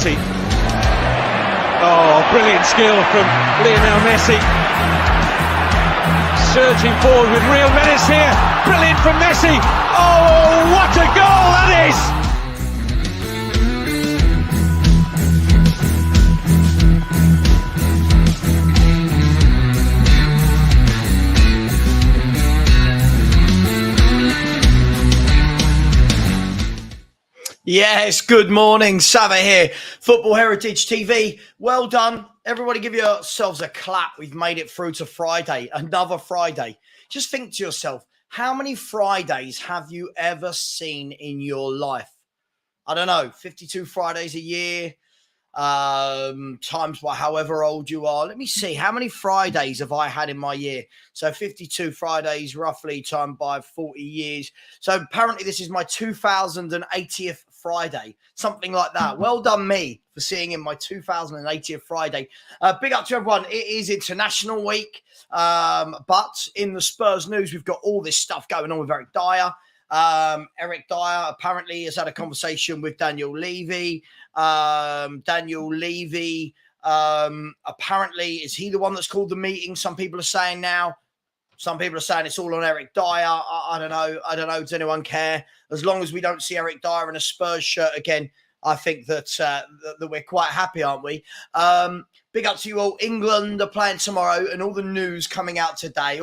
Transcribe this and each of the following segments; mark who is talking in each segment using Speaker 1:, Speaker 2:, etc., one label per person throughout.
Speaker 1: Messi. Oh, brilliant skill from Lionel Messi. Surging forward with real menace here. Brilliant from Messi. Oh, what a goal that is!
Speaker 2: Yes, good morning. Savva here, Football Heritage TV. Well done. Everybody give yourselves a clap. We've made it through to Friday, another Friday. Just think to yourself, how many Fridays have you ever seen in your life? I don't know, 52 Fridays a year, times by however old you are. Let me see, how many Fridays have I had in my year? So 52 Fridays, roughly, timed by 40 years. So apparently this is my 2080th Friday, something like that. Well done me for seeing in my 2080th Friday. Big up to everyone. It is International Week, but in the Spurs news, we've got all this stuff going on with Eric Dier. Eric Dier apparently has had a conversation with Daniel Levy. Daniel Levy, apparently, is he the one that's called the meeting? Some people are saying now. Some people are saying it's all on Eric Dier. I don't know. I don't know. Does anyone care? As long as we don't see Eric Dier in a Spurs shirt again, I think that we're quite happy, aren't we? Big up to you all. England are playing tomorrow, and all the news coming out today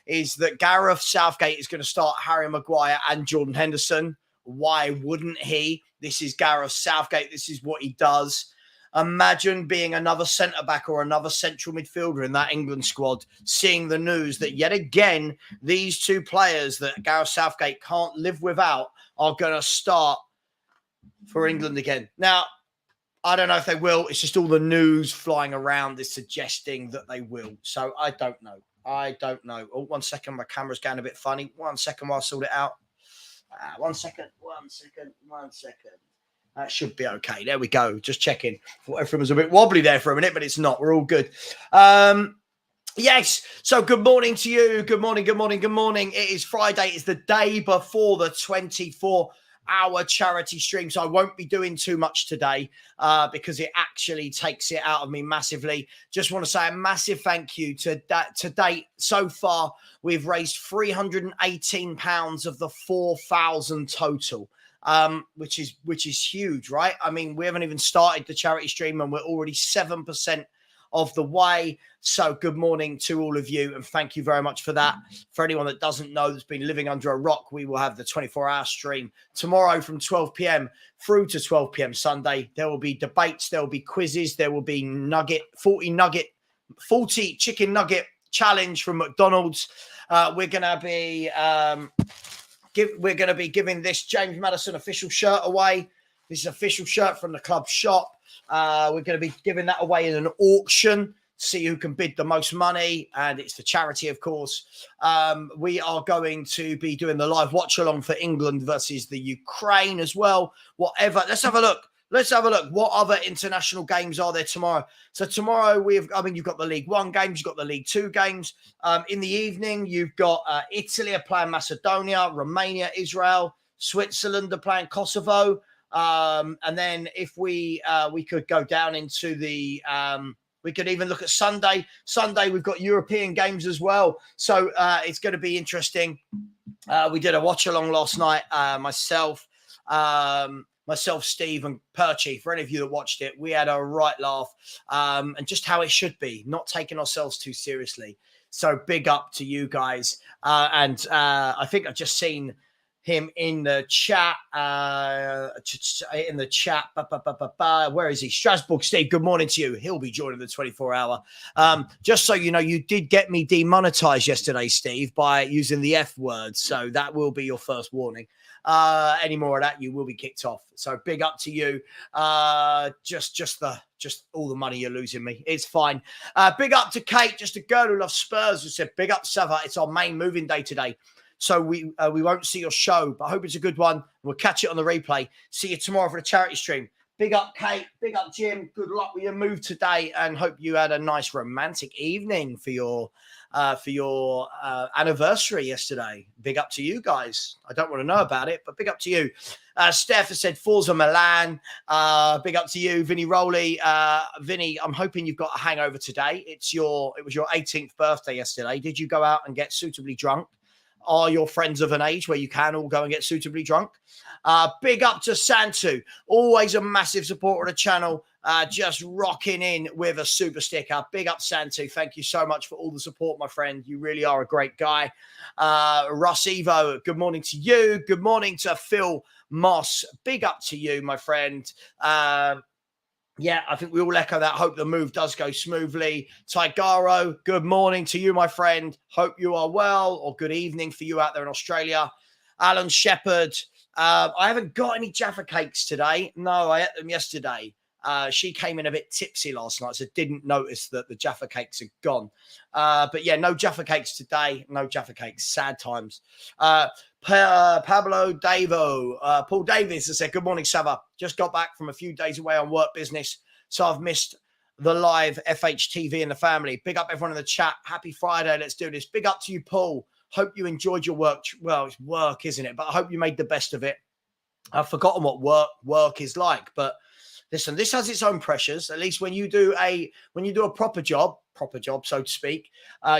Speaker 2: is that Gareth Southgate is going to start Harry Maguire and Jordan Henderson. Why wouldn't he? This is Gareth Southgate. This is what he does. Imagine being another centre-back or another central midfielder in that England squad, seeing the news that yet again, these two players that Gareth Southgate can't live without are going to start for England again. Now, I don't know if they will. It's just all the news flying around is suggesting that they will. So I don't know. Oh, 1 second. My camera's going a bit funny. 1 second while I sort it out. 1 second. That should be okay. There we go. Just checking. Thought everything was a bit wobbly there for a minute, but it's not. We're all good. Yes. So good morning to you. Good morning. It is Friday. It's the day before the 24-hour charity stream. So I won't be doing too much today because it actually takes it out of me massively. Just want to say a massive thank you to date. So far, we've raised £318 of the 4,000 total. Which is huge, right? I mean, we haven't even started the charity stream and we're already 7% of the way. So good morning to all of you and thank you very much for that. For anyone that doesn't know, that's been living under a rock, we will have the 24-hour stream tomorrow from 12 p.m. through to 12 p.m. Sunday. There will be debates, there will be quizzes, there will be 40 chicken nugget challenge from McDonald's. We're going to be... we're going to be giving this James Madison official shirt away. This is an official shirt from the club shop. We're going to be giving that away in an auction. See who can bid the most money. And it's for charity, of course. We are going to be doing the live watch along for England versus the Ukraine as well. Whatever. Let's have a look. What other international games are there tomorrow? So tomorrow you've got the League One games, you've got the League Two games. In the evening, you've got Italy are playing Macedonia, Romania, Israel, Switzerland are playing Kosovo. And then if we could go down into the, we could even look at Sunday. Sunday, we've got European games as well. So it's going to be interesting. We did a watch along last night, myself, Steve and Perchy. For any of you that watched it, we had a right laugh and just how it should be, not taking ourselves too seriously. So big up to you guys. And I think I've just seen him in the chat. Where is he? Strasbourg Steve, good morning to you. He'll be joining the 24-hour. Just so you know, you did get me demonetized yesterday, Steve, by using the F word. So that will be your first warning. Any more of that, you will be kicked off. So big up to you. Just all the money you're losing me. It's fine. Big up to Kate, just a girl who loves Spurs, who said, big up Savva. It's our main moving day today. So we won't see your show, but I hope it's a good one. We'll catch it on the replay. See you tomorrow for the charity stream. Big up, Kate. Big up, Jim. Good luck with your move today, and hope you had a nice romantic evening for your anniversary yesterday. Big up to you guys. I don't want to know about it, but big up to you. Steph has said Forza Milan. Big up to you, Vinny Rowley. Vinny, I'm hoping you've got a hangover today. It was your 18th birthday yesterday. Did you go out and get suitably drunk? Are your friends of an age where you can all go and get suitably drunk? Big up to Santu, always a massive supporter of the channel, just rocking in with a super sticker. Big up, Santu. Thank you so much for all the support, my friend. You really are a great guy. Russ Evo, good morning to you. Good morning to Phil Moss. Big up to you, my friend. Yeah, I think we all echo that. Hope the move does go smoothly. Tigaro, good morning to you, my friend. Hope you are well, or good evening for you out there in Australia. Alan Shepherd, I haven't got any Jaffa cakes today. No, I ate them yesterday. She came in a bit tipsy last night, so didn't notice that the Jaffa cakes had gone. But yeah, no Jaffa cakes today. No Jaffa cakes. Sad times. Pablo Davo, Paul Davis has said, good morning, Savva. Just got back from a few days away on work business, so I've missed the live FHTV and the family. Big up everyone in the chat. Happy Friday. Let's do this. Big up to you, Paul. Hope you enjoyed your work. Well, it's work, isn't it? But I hope you made the best of it. I've forgotten what work is like, but listen, this has its own pressures. At least when you do a proper job, so to speak,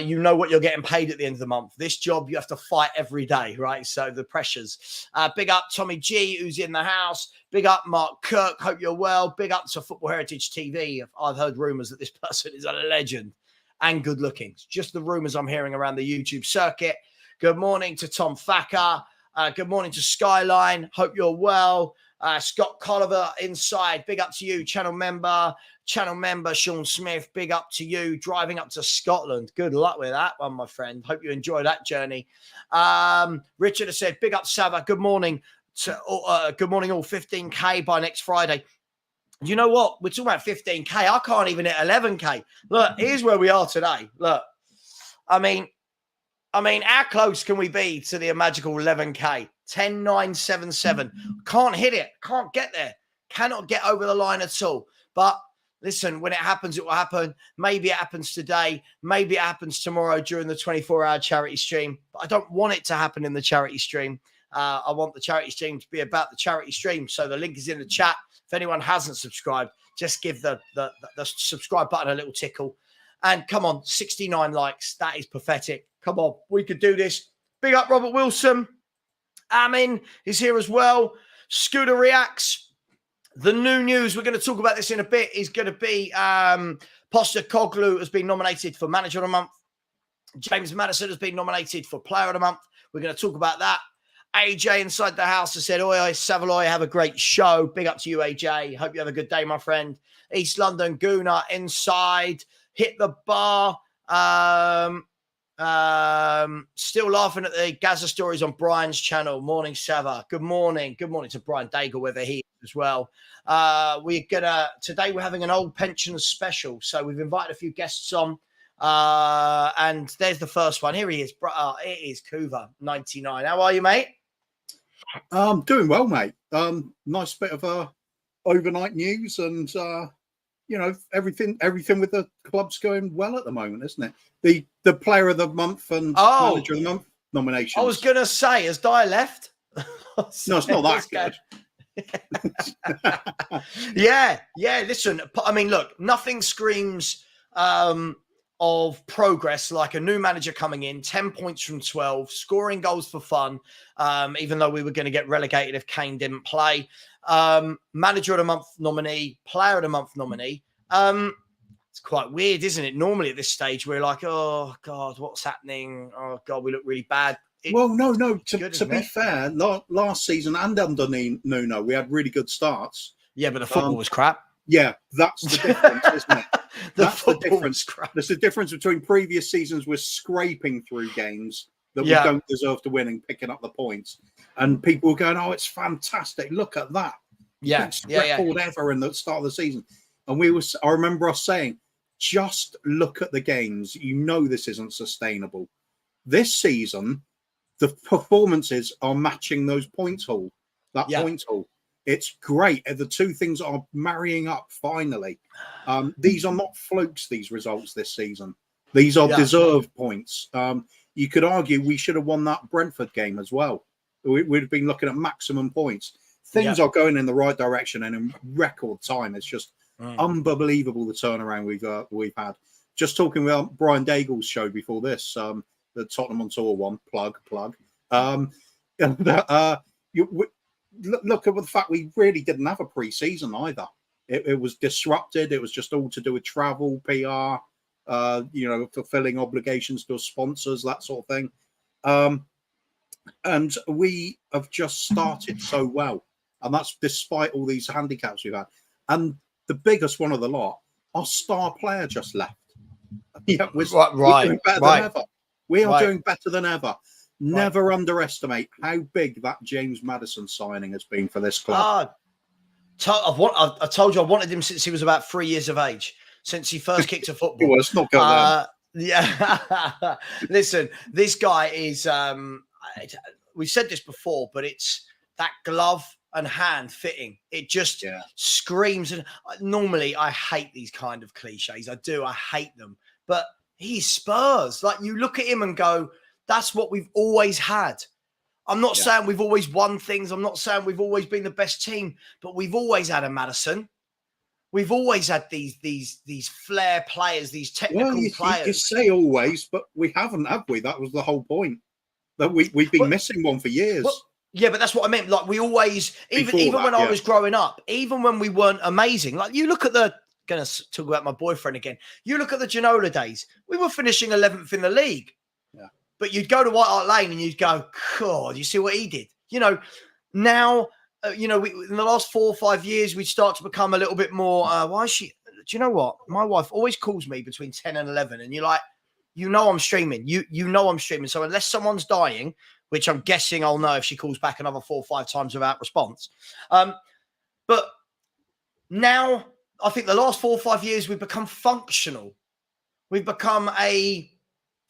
Speaker 2: you know what you're getting paid at the end of the month. This job, you have to fight every day, right? So the pressures. Big up Tommy G, who's in the house. Big up Mark Kirk. Hope you're well. Big up to Football Heritage TV. I've heard rumors that this person is a legend and good looking. It's just the rumors I'm hearing around the YouTube circuit. Good morning to Tom Thacker. Good morning to Skyline. Hope you're well. Scott Colliver inside. Big up to you, channel member Sean Smith. Big up to you, driving up to Scotland. Good luck with that one, my friend. Hope you enjoy that journey. Richard has said, big up Savva. Good morning all 15K by next Friday. You know what? We're talking about 15K. I can't even hit 11K. Look, here's where we are today. Look, I mean, how close can we be to the magical 11K? 10,977. Can't hit it. Can't get there. Cannot get over the line at all. But listen, when it happens, it will happen. Maybe it happens today. Maybe it happens tomorrow during the 24-hour charity stream. But I don't want it to happen in the charity stream. I want the charity stream to be about the charity stream. So the link is in the chat. If anyone hasn't subscribed, just give the subscribe button a little tickle. And come on, 69 likes. That is pathetic. Come on, we could do this. Big up Robert Wilson. Amin is here as well. Scooter reacts. The new news, we're going to talk about this in a bit, is going to be Pochettino has been nominated for Manager of the Month. James Madison has been nominated for Player of the Month. We're going to talk about that. AJ inside the house has said, oi, Savaloy, have a great show. Big up to you, AJ. Hope you have a good day, my friend. East London Gooner inside. Hit the bar. Still laughing at the Gaza stories on Brian's channel. Morning, Savva. Good morning. Good morning to Brian Daigle, whether he is as well. Today we're having an old pensions special. So we've invited a few guests on. And there's the first one. Here he is. It is Kuva 99. How are you, mate?
Speaker 3: I'm doing well, mate. Nice bit of overnight news, and everything with the club's going well at the moment, isn't it? The Player of the Month and Manager of the Month nominations.
Speaker 2: I was gonna say, has Dier left?
Speaker 3: No, it's not that good.
Speaker 2: Yeah. Listen, I mean, look, nothing screams of progress like a new manager coming in, 10 points from 12, scoring goals for fun, even though we were going to get relegated if Kane didn't play. Manager of the Month nominee, Player of the Month nominee. It's quite weird, isn't it? Normally at this stage, we're like, oh, God, what's happening? Oh, God, we look really bad.
Speaker 3: No. To be fair, last season and under Nuno, we had really good starts.
Speaker 2: Yeah, but the football was crap.
Speaker 3: Yeah, that's the difference, isn't it? That's the difference.
Speaker 2: Crap.
Speaker 3: There's the difference between previous seasons we're scraping through games that we don't deserve to win and picking up the points. And people were going, oh, it's fantastic. Look at that. Best record ever in the start of the season. And I remember us saying, just look at the games. You know this isn't sustainable. This season, the performances are matching those points haul. Points haul. It's great. The two things are marrying up finally. These are not flukes, these results this season. These are deserved points. You could argue we should have won that Brentford game as well. We'd have been looking at maximum points. Things are going in the right direction and in record time. It's just unbelievable the turnaround we've had. Just talking about Brian Daigle's show before this, the Tottenham on Tour one, plug. Look at the fact we really didn't have a pre-season either. It was disrupted. It was just all to do with travel, PR, fulfilling obligations to sponsors, that sort of thing. And we have just started so well. And that's despite all these handicaps we've had. And the biggest one of the lot, our star player just left. We're doing better than ever. We are doing better than ever. Never underestimate how big that James Madison signing has been for this club.
Speaker 2: I told you I wanted him since he was about 3 years of age, since he first kicked a football.
Speaker 3: Well, it's not going
Speaker 2: yeah. Listen, this guy is, we've said this before, but it's that glove and hand fitting. It just screams. And normally I hate these kind of cliches. I do. I hate them. But he's Spurs. Like, you look at him and go, that's what we've always had. I'm not saying we've always won things. I'm not saying we've always been the best team, but we've always had a Madison. We've always had these flair players, these technical players.
Speaker 3: You say always, but we haven't, have we? That was the whole point. That we've been missing one for years.
Speaker 2: But that's what I meant. Like, we always, even when I was growing up, even when we weren't amazing, like, you look at going to talk about my boyfriend again. You look at the Ginola days. We were finishing 11th in the league.
Speaker 3: Yeah.
Speaker 2: But you'd go to White Hart Lane and you'd go, God, you see what he did? Now, in the last 4 or 5 years, we'd start to become a little bit more, why is she, do you know what? My wife always calls me between 10 and 11 and you're like, I'm streaming. You know I'm streaming. So unless someone's dying, which I'm guessing I'll know if she calls back another 4 or 5 times without response. But now, I think the last 4 or 5 years, we've become functional. We've become a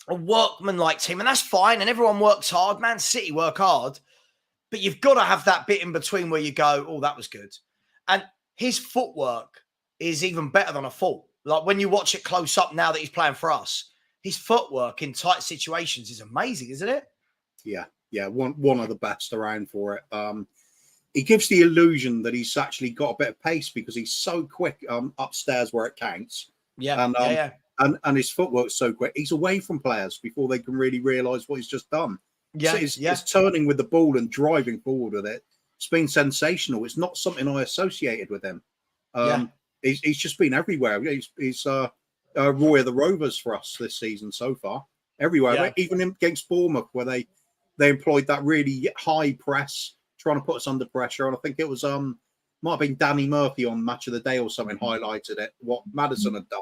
Speaker 2: workman-like team, and that's fine. And everyone works hard. Man City work hard. But you've got to have that bit in between where you go, oh, that was good. And his footwork is even better than I thought. Like, when you watch it close up now that he's playing for us, his footwork in tight situations is amazing, isn't it?
Speaker 3: Yeah. One of the best around for it. He gives the illusion that he's actually got a bit of pace because he's so quick upstairs where it counts. And his footwork's so quick. He's away from players before they can really realise what he's just done. So he's turning with the ball and driving forward with it. It's been sensational. It's not something I associated with him. He's just been everywhere. He's Roy of the Rovers for us this season so far. Everywhere, even against Bournemouth, where they employed that really high press, trying to put us under pressure. And I think it was might have been Danny Murphy on Match of the Day or something highlighted it, what Madison had done.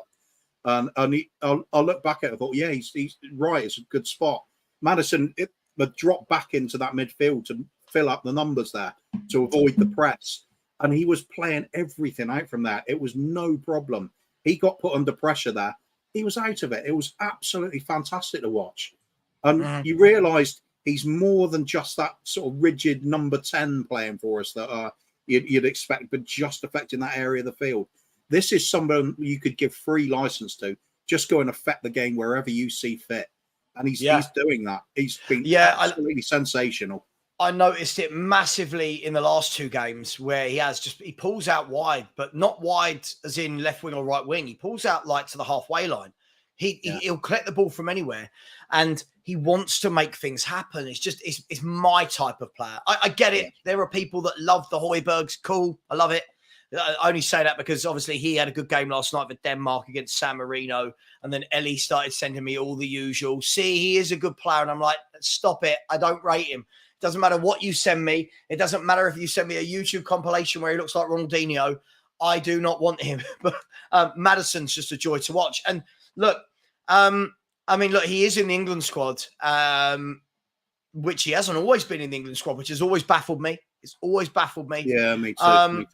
Speaker 3: And I'll look back at it, I thought, he's right. It's a good spot. Madison, the drop back into that midfield to fill up the numbers there to avoid the press. And he was playing everything out from that. It was no problem. He got put under pressure there. He was out of it. It was absolutely fantastic to watch. And you realised he's more than just that sort of rigid number 10 playing for us that you'd expect, but just affecting that area of the field. This is someone you could give free license to. Just go and affect the game wherever you see fit. And he's doing that. He's been absolutely sensational.
Speaker 2: I noticed it massively in the last 2 games where he pulls out wide, but not wide as in left wing or right wing. He pulls out like to the halfway line. He'll collect the ball from anywhere and he wants to make things happen. It's my type of player. I get it. There are people that love the Højbjergs. Cool. I love it. I only say that because obviously he had a good game last night for Denmark against San Marino. And then Ellie started sending me all the usual. See, he is a good player. And I'm like, stop it. I don't rate him. It doesn't matter what you send me. It doesn't matter if you send me a YouTube compilation where he looks like Ronaldinho. I do not want him. But Madison's just a joy to watch. And look, he is in the England squad, which he hasn't always been in the England squad, which has always baffled me. It's always baffled me.
Speaker 3: Yeah, me too.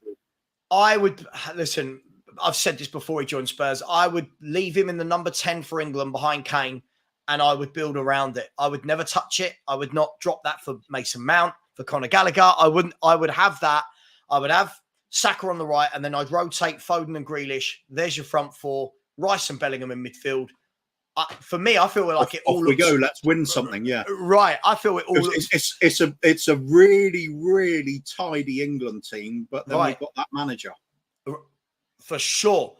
Speaker 2: I would listen. I've said this before he joined Spurs. I would leave him in the number 10 for England behind Kane, and I would build around it. I would never touch it. I would not drop that for Mason Mount, for Conor Gallagher. I would have that. I would have Saka on the right, and then I'd rotate Foden and Grealish. There's your front four. Rice and Bellingham in midfield. For me, I feel like
Speaker 3: off we go. Let's win something. Yeah,
Speaker 2: right. I feel it all.
Speaker 3: It's a really, really tidy England team, but then we've got that manager.
Speaker 2: For sure.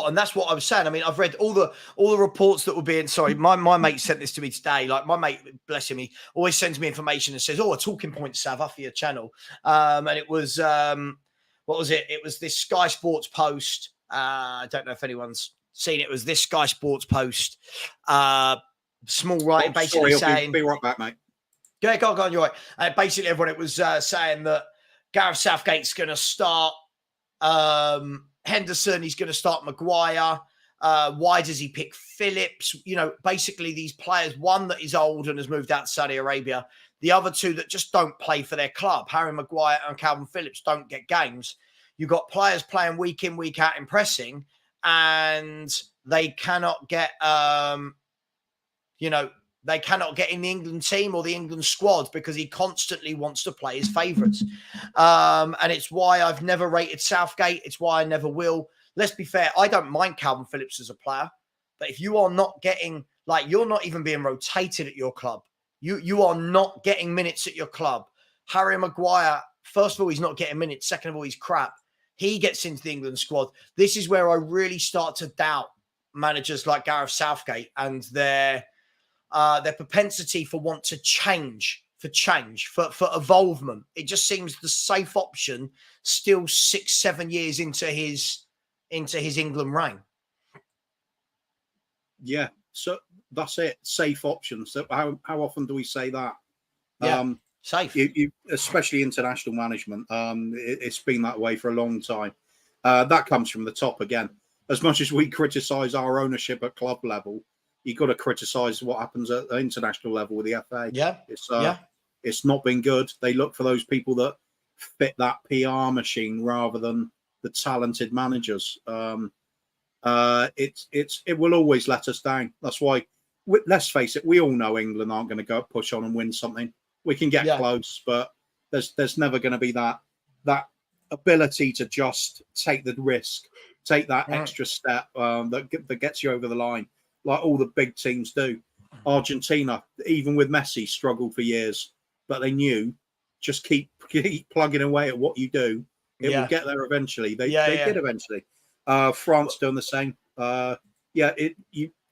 Speaker 2: And that's what I was saying. I mean, I've read all the reports that were being, sorry, my mate sent this to me today. Like my mate, bless him, he always sends me information and says, a talking point, Savva, for your channel. And it was, what was it? It was this Sky Sports post. I don't know if anyone's seen it. It was this Sky Sports post. Small writing, basically saying.
Speaker 3: Be right back, mate.
Speaker 2: Go on, you're right. Basically, everyone, it was saying that Gareth Southgate's going to start Henderson, he's going to start Maguire. Why does he pick Phillips? Basically these players, one that is old and has moved out to Saudi Arabia, the other two that just don't play for their club. Harry Maguire and Calvin Phillips don't get games. You've got players playing week in, week out in pressing, and they cannot get, they cannot get in the England team or the England squad because he constantly wants to play his favourites. And it's why I've never rated Southgate. It's why I never will. Let's be fair. I don't mind Calvin Phillips as a player. But if you are not getting, you're not even being rotated at your club. You are not getting minutes at your club. Harry Maguire, first of all, he's not getting minutes. Second of all, he's crap. He gets into the England squad. This is where I really start to doubt managers like Gareth Southgate and their propensity for want to change, for evolvement. It just seems the safe option still 6-7 years into his England reign.
Speaker 3: Yeah, so that's it. Safe options. So how often do we say that?
Speaker 2: Yeah, safe.
Speaker 3: You, especially international management. It's been that way for a long time. That comes from the top again. As much as we criticise our ownership at club level, you've got to criticise what happens at the international level with the FA.
Speaker 2: Yeah.
Speaker 3: It's not been good. They look for those people that fit that PR machine rather than the talented managers. It will always let us down. That's why, let's face it, we all know England aren't going to go push on and win something. We can get close, but there's never going to be that ability to just take the risk, take that extra step that gets you over the line, like all the big teams do. Argentina, even with Messi, struggled for years, but they knew just keep plugging away at what you do. It will get there eventually. They did eventually. France doing the same.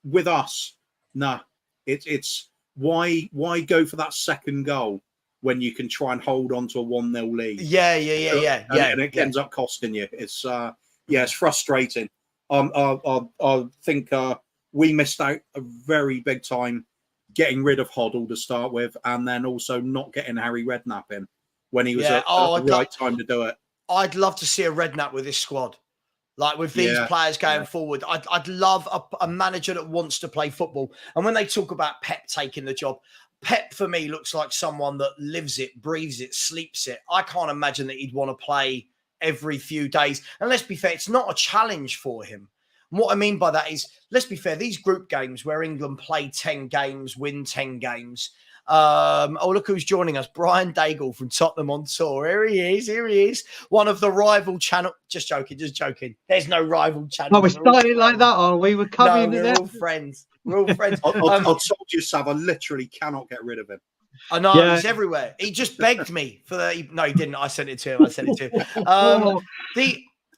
Speaker 3: With us, it's why go for that second goal when you can try and hold on to a 1-0 lead? And it ends up costing you. It's it's frustrating. I think we missed out a very big time getting rid of Hoddle to start with, and then also not getting Harry Redknapp in when he was at the right time to do it.
Speaker 2: I'd love to see a Redknapp with this squad. Like with these players going forward, I'd love a manager that wants to play football. And when they talk about Pep taking the job, Pep for me looks like someone that lives it, breathes it, sleeps it. I can't imagine that he'd want to play every few days. And let's be fair, it's not a challenge for him. And what I mean by that is, let's be fair, these group games where England play 10 games, win 10 games. Look who's joining us. Brian Daigle from Tottenham on tour. Here he is. One of the rival channel. Just joking. There's no rival channel.
Speaker 4: Oh, we're starting like that, are we? We're coming
Speaker 2: in
Speaker 4: there.
Speaker 2: We're all friends. I
Speaker 3: told you, Sav, I literally cannot get rid of him.
Speaker 2: I know, he's everywhere. He just begged me for the... No, he didn't. I sent it to him.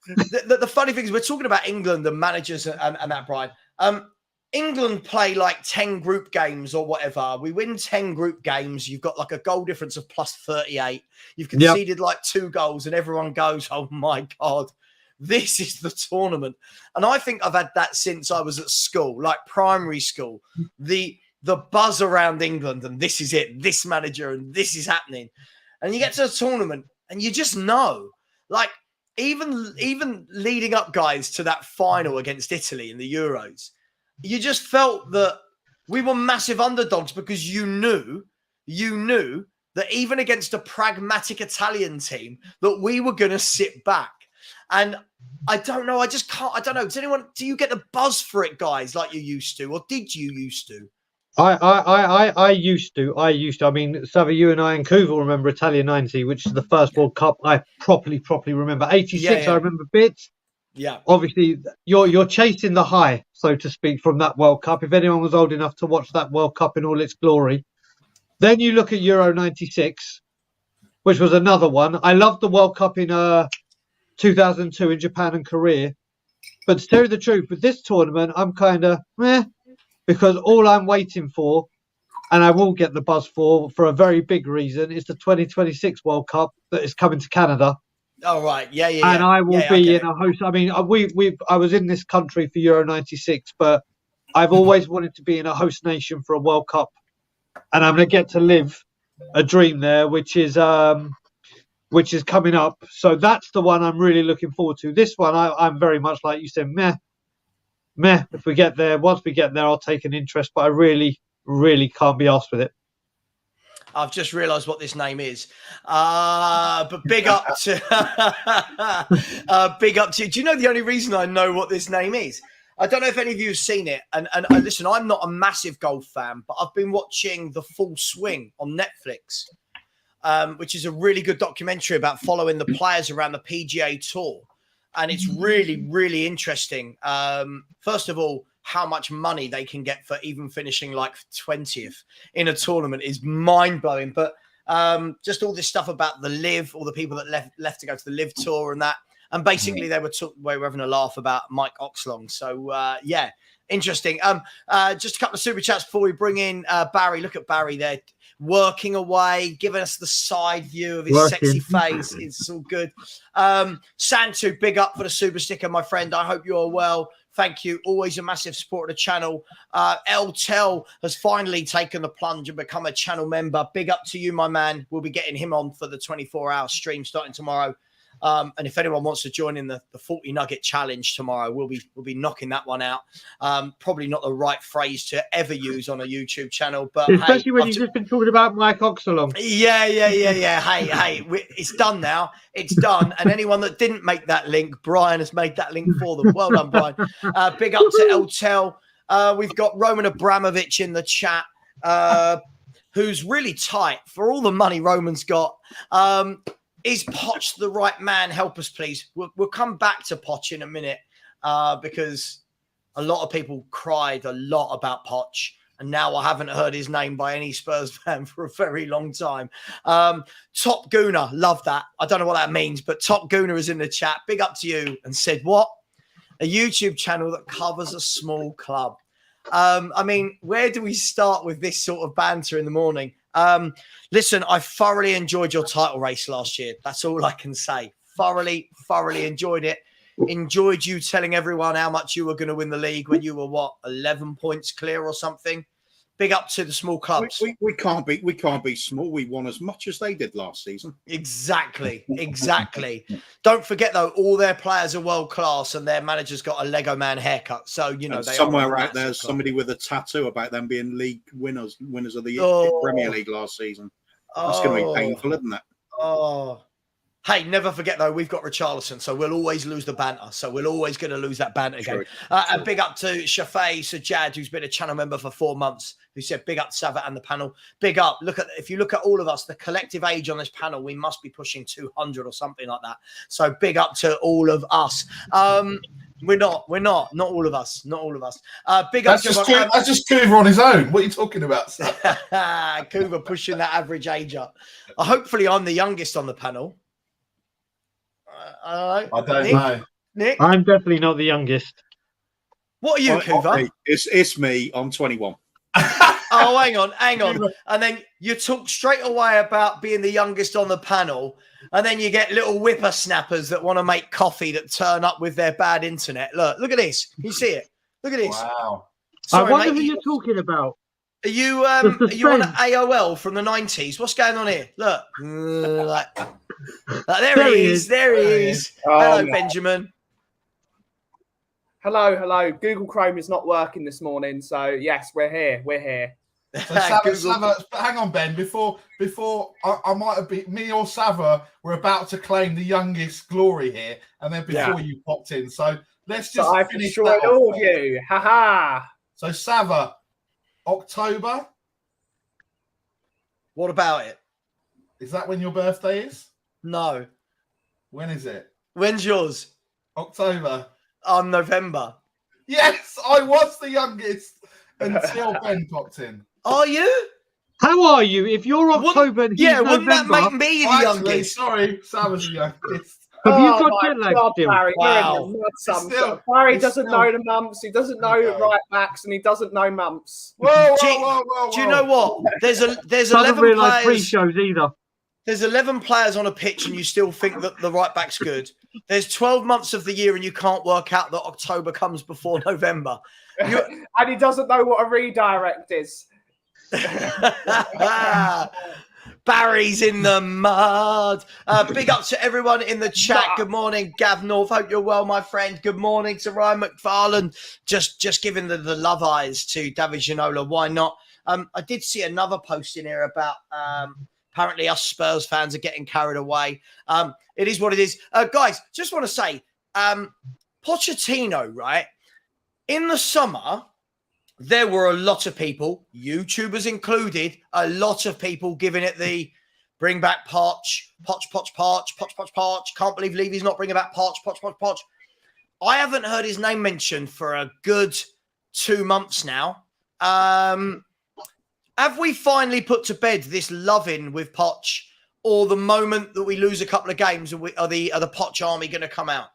Speaker 2: The funny thing is, we're talking about England, the managers and that, Brian. England play like 10 group games or whatever. We win 10 group games. You've got like a goal difference of plus 38. You've conceded like 2 goals and everyone goes, oh my God, this is the tournament. And I think I've had that since I was at school, like primary school. The buzz around England and this is it, this manager and this is happening. And you get to a tournament and you just know, like even leading up, guys, to that final against Italy in the Euros, you just felt that we were massive underdogs because you knew that even against a pragmatic Italian team that we were going to sit back. And I don't know. I just can't. I don't know. Do you get the buzz for it, guys, like you used to, or did you used to?
Speaker 4: I used to. I mean, Savva, you and I and Kuval remember Italia 90, which is the first World Cup I properly remember. 86, I remember bits.
Speaker 2: Yeah.
Speaker 4: Obviously, you're chasing the high, so to speak, from that World Cup. If anyone was old enough to watch that World Cup in all its glory. Then you look at Euro 96, which was another one. I loved the World Cup in 2002 in Japan and Korea. But to tell you the truth, with this tournament, I'm kind of meh, because all I'm waiting for, and I will get the buzz for a very big reason, is the 2026 World Cup that is coming to Canada.
Speaker 2: Oh, right. Yeah.
Speaker 4: And I will be in a host. I mean, I was in this country for Euro 96, but I've always wanted to be in a host nation for a World Cup. And I'm going to get to live a dream there, which is coming up. So that's the one I'm really looking forward to. This one, I'm very much like you said, meh. If we get there, once we get there, I'll take an interest. But I really can't be asked with it.
Speaker 2: I've just realised what this name is. But big up to big up to you. Do you know the only reason I know what this name is? I don't know if any of you have seen it. And listen, I'm not a massive golf fan, but I've been watching The Full Swing on Netflix, which is a really good documentary about following the players around the PGA Tour. And it's really, really interesting. First of all, how much money they can get for even finishing like 20th in a tournament is mind-blowing. But just all this stuff about the LIV, all the people that left to go to the LIV Tour and that. And basically they were having a laugh about Mike Oxlong. So, yeah, interesting. Just a couple of super chats before we bring in Barry. Look at Barry there, working away, giving us the side view of his sexy face. It's all good. Santu, big up for the super sticker, my friend. I hope you're well. Thank you. Always a massive support of the channel. El Tel has finally taken the plunge and become a channel member. Big up to you, my man. We'll be getting him on for the 24-hour stream starting tomorrow. And if anyone wants to join in the 40 Nugget Challenge tomorrow, we'll be knocking that one out. Probably not the right phrase to ever use on a YouTube channel, but
Speaker 4: especially when you've just been talking about Mike Oxlong.
Speaker 2: Yeah. Hey, it's done now. It's done. And anyone that didn't make that link, Brian has made that link for them. Well done, Brian. Big up to El Tel. We've got Roman Abramovich in the chat, who's really tight for all the money Roman's got. Is Poch the right man? Help us, please. We'll come back to Poch in a minute because a lot of people cried a lot about Poch, and now I haven't heard his name by any Spurs fan for a very long time. Top Gooner, love that. I don't know what that means, but Top Gooner is in the chat. Big up to you, and said, what? A YouTube channel that covers a small club. I mean, where do we start with this sort of banter in the morning? Listen, I thoroughly enjoyed your title race last year. That's all I can say. Thoroughly enjoyed it. Enjoyed you telling everyone how much you were going to win the league when you were 11 points clear or something. Big up to the small clubs.
Speaker 3: We can't be small. We won as much as they did last season.
Speaker 2: Exactly. Don't forget though, all their players are world class, and their manager's got a Lego man haircut. So you know,
Speaker 3: and somewhere out there's somebody with a tattoo about them being league winners of the Premier League last season. That's going to be painful, isn't it?
Speaker 2: Oh. Hey, never forget, though, we've got Richarlison, so we'll always lose the banter. So we're always going to lose that banter again. And big up to Shafay Sajjad, who's been a channel member for 4 months, who said big up to Savva and the panel. Big up. If you look at all of us, the collective age on this panel, we must be pushing 200 or something like that. So big up to all of us. We're not all of us. Big up.
Speaker 5: That's just Coover on his own. What are you talking about?
Speaker 2: Coover pushing that average age up. Hopefully I'm the youngest on the panel.
Speaker 5: I don't know.
Speaker 2: Nick?
Speaker 4: I'm definitely not the youngest.
Speaker 2: What are you, Coover?
Speaker 3: It's me. I'm 21.
Speaker 2: Oh, hang on. And then you talk straight away about being the youngest on the panel, and then you get little whippersnappers that want to make coffee that turn up with their bad internet. Look at this. You see it? Look at this.
Speaker 5: Wow.
Speaker 2: Sorry,
Speaker 4: I wonder who you're talking about.
Speaker 2: Are you on AOL from the 90s? What's going on here? Look. There he is. Hello, Benjamin.
Speaker 6: Hello. Google Chrome is not working this morning, so yes, we're here.
Speaker 5: So Savva, hang on, Ben. Before I might have been me or Savva were about to claim the youngest glory here, and then before you popped in. So let's just finish that off.
Speaker 6: You. Ha.
Speaker 5: So Savva, October.
Speaker 2: What about it?
Speaker 5: Is that when your birthday is?
Speaker 2: No.
Speaker 5: When is it?
Speaker 2: When's yours?
Speaker 5: October.
Speaker 2: November.
Speaker 5: Yes, I was the youngest until Ben popped in.
Speaker 2: Are you?
Speaker 4: How are you? If you're October and he's
Speaker 2: wouldn't
Speaker 4: November,
Speaker 2: that make me the youngest?
Speaker 5: Sorry, Sam was the youngest.
Speaker 4: Have you got jet lag still?
Speaker 6: Barry,
Speaker 2: Wow.
Speaker 6: Barry doesn't know the months. He doesn't know right backs, and he doesn't know months.
Speaker 5: Whoa.
Speaker 2: Do you know what? There's 11
Speaker 4: realise
Speaker 2: players.
Speaker 4: pre-shows either.
Speaker 2: There's 11 players on a pitch, and you still think that the right back's good. There's 12 months of the year, and you can't work out that October comes before November.
Speaker 6: And he doesn't know what a redirect is.
Speaker 2: Barry's in the mud. Big up to everyone in the chat. Good morning, Gav North. Hope you're well, my friend. Good morning to Ryan McFarlane. Just giving the love eyes to David Ginola. Why not? I did see another post in here about apparently us Spurs fans are getting carried away. It is what it is. Guys, just want to say, Pochettino, right? In the summer, there were a lot of people, YouTubers included, a lot of people giving it the bring back Poch. Can't believe Levy's not bringing back Poch. I haven't heard his name mentioned for a good 2 months now. Have we finally put to bed this loving with Poch, or the moment that we lose a couple of games, are the Poch army going to come out?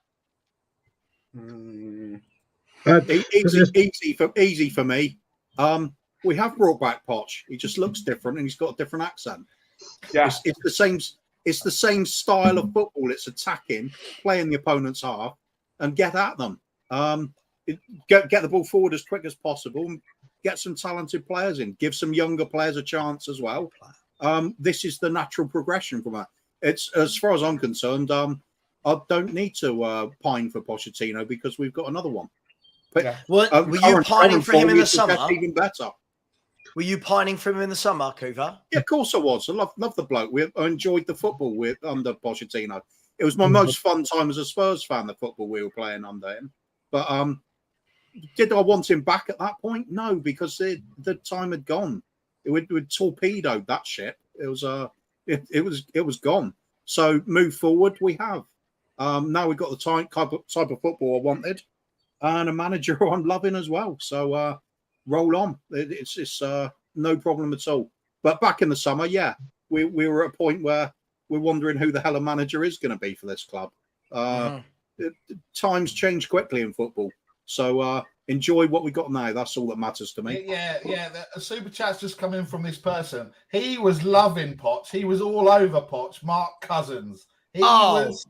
Speaker 3: Easy for me. We have brought back Poch. He just looks different, and he's got a different accent.
Speaker 6: Yeah,
Speaker 3: it's the same. It's the same style of football. It's attacking, playing the opponent's half, and get at them. Get the ball forward as quick as possible. And get some talented players in. Give some younger players a chance as well. This is the natural progression from that. It's, as far as I'm concerned, I don't need to pine for Pochettino because we've got another one.
Speaker 2: But, were you pining for him in the summer?
Speaker 3: Even better.
Speaker 2: Were you pining for him in the summer, Kuva?
Speaker 3: Yeah, of course I was. I love the bloke. I enjoyed the football under Pochettino. It was my most fun time as a Spurs fan, the football we were playing under him. But did I want him back at that point? No, because the time had gone. It would torpedoed that ship. It was gone. So move forward, we have. Now we've got the type of football I wanted, and a manager who I'm loving as well. So roll on. It's no problem at all. But back in the summer, yeah, we were at a point where we're wondering who the hell a manager is going to be for this club. Times change quickly in football. So enjoy what we got now. That's all that matters to me.
Speaker 5: Yeah. A super chat's just come in from this person. He was loving Poch. He was all over Poch. Mark Cousins. He got his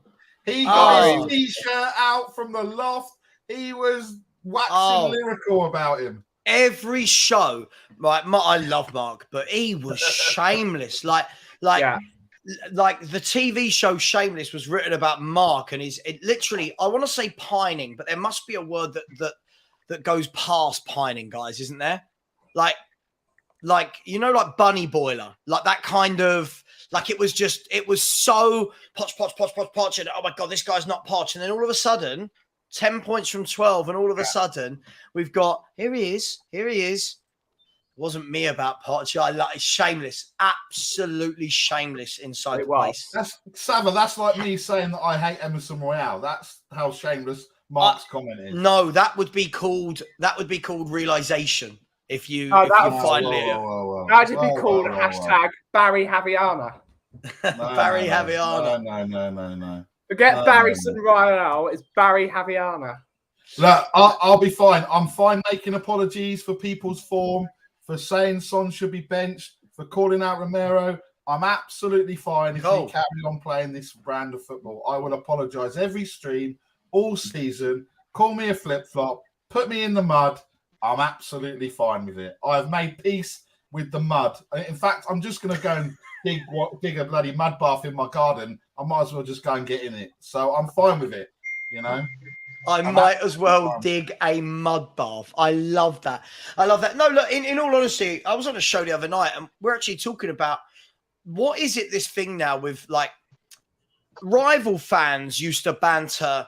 Speaker 5: t-shirt out from the loft. He was waxing lyrical about him.
Speaker 2: Every show, right? I love Mark, but he was shameless. Like the TV show Shameless was written about Mark, and it literally, I want to say pining, but there must be a word that goes past pining, guys, isn't there? Like bunny boiler, like that kind of, like it was so Poch, and oh my God, this guy's not Poch. And then all of a sudden, 10 points from 12, and all of a sudden we've got, here he is. Wasn't me about Poch. I like shameless, absolutely shameless inside the place.
Speaker 5: That's Savva. That's like me saying that I hate Emerson Royale. That's how shameless Mark's comment is.
Speaker 2: No, that would be called realization. If you finally,
Speaker 6: that'd be called hashtag Barry Javiana.
Speaker 2: Barry Javiana.
Speaker 5: No.
Speaker 6: Forget Barryson Royale. It's Barry Javiana.
Speaker 5: Look, I'll be fine. I'm fine making apologies for people's form, for saying Son should be benched, for calling out Romero. I'm absolutely fine if we carry on playing this brand of football. I will apologise every stream, all season. Call me a flip-flop. Put me in the mud. I'm absolutely fine with it. I've made peace with the mud. In fact, I'm just going to go and dig a bloody mud bath in my garden. I might as well just go and get in it. So I'm fine with it, you know.
Speaker 2: I might as well dig a mud bath. I love that. No, look, in all honesty, I was on a show the other night, and we're actually talking about what is it, this thing now with, like, rival fans used to banter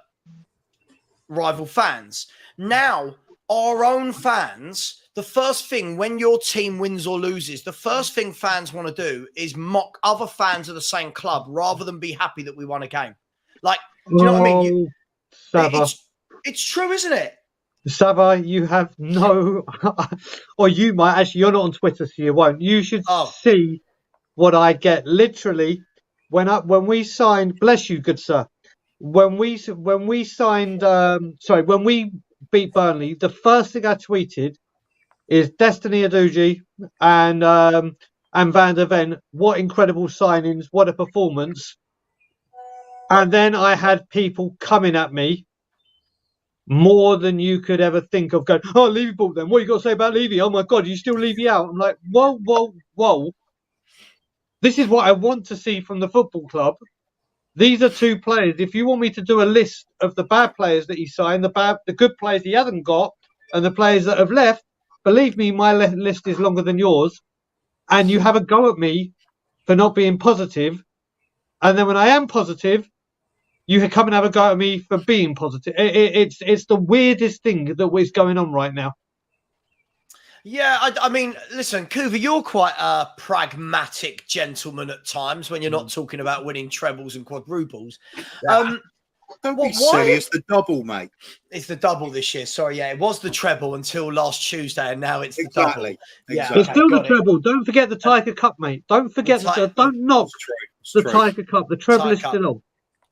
Speaker 2: rival fans. Now, our own fans, the first thing when your team wins or loses, the first thing fans want to do is mock other fans of the same club rather than be happy that we won a game. Like, do you know what I mean?
Speaker 4: Savva.
Speaker 2: It's true, isn't it?
Speaker 4: Savva, you have no, or you might actually. You're not on Twitter, so you won't. You should see what I get. Literally, when we signed, bless you, good sir. When we signed, when we beat Burnley, the first thing I tweeted is Destiny Aduji and Van der Ven. What incredible signings! What a performance! And then I had people coming at me more than you could ever think of. Going, oh, Levy bought them. What you got to say about Levy? Oh my God, you still Levy out? I'm like, whoa. This is what I want to see from the football club. These are two players. If you want me to do a list of the bad players that he signed, the good players he hasn't got, and the players that have left, believe me, my list is longer than yours. And you have a go at me for not being positive. And then when I am positive, you come and have a go at me for being positive. It's the weirdest thing that is going on right now.
Speaker 2: Yeah, I mean, listen, Kuva, you're quite a pragmatic gentleman at times when you're not talking about winning trebles and quadruples.
Speaker 3: Don't be silly. It's the double, mate.
Speaker 2: It's the double this year. Sorry, yeah, it was the treble until last Tuesday, and now it's the double.
Speaker 3: Exactly.
Speaker 2: Yeah,
Speaker 4: it's still the treble. Don't forget the Tiger Cup, mate. Don't forget don't knock the Tiger Cup. The treble is still on.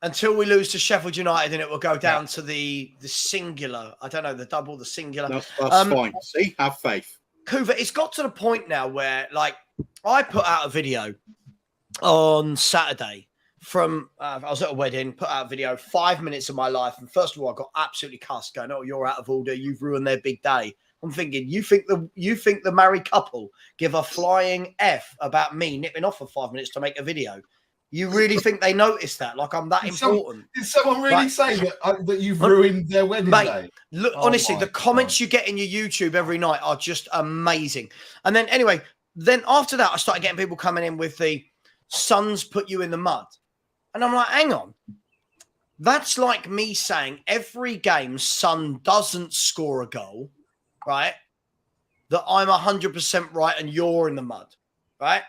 Speaker 2: Until we lose to Sheffield United, and it will go down to the singular. I don't know, the double, the singular.
Speaker 3: That's fine. See, have faith.
Speaker 2: Kuva, it's got to the point now where, like, I put out a video on Saturday from, I was at a wedding, put out a video, 5 minutes of my life. And first of all, I got absolutely cussed going, oh, you're out of order. You've ruined their big day. I'm thinking, you think the married couple give a flying F about me nipping off for 5 minutes to make a video? You really think they noticed that? Like I'm that important?
Speaker 5: Did someone really say that you've ruined their wedding day?
Speaker 2: Look, honestly, the comments you get in your YouTube every night are just amazing. And then anyway, after that, I started getting people coming in with the Suns put you in the mud. And I'm like, hang on. That's like me saying every game Sun doesn't score a goal, right? That I'm 100% right and you're in the mud, right?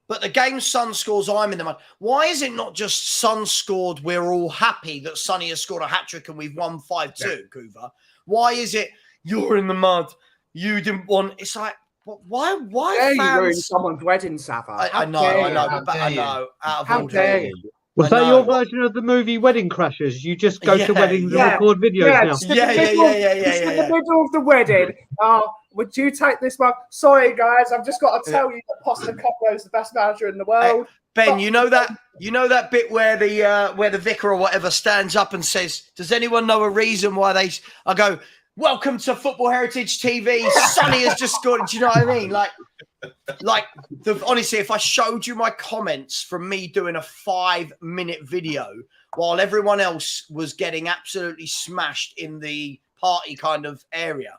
Speaker 2: But the game Sun scores, I'm in the mud. Why is it not just Sun scored, we're all happy that Sonny has scored a hat-trick and we've won 5-2, Kuva? Why is it you're in the mud, you didn't want... It's like, why
Speaker 6: fans... you ruined someone's wedding, Savva.
Speaker 2: I know. Out of order.
Speaker 4: Was that your version of the movie Wedding Crashers? You just go to weddings and record videos now?
Speaker 6: In the middle of the wedding. Would you take this one? Sorry, guys, I've just got to tell you that Pochettino is the best manager in the world.
Speaker 2: Ben, you know that bit where the vicar or whatever stands up and says, "Does anyone know a reason why they?" I go, "Welcome to Football Heritage TV. Sonny has just scored." Do you know what I mean? Honestly, if I showed you my comments from me doing a 5-minute video while everyone else was getting absolutely smashed in the party kind of area.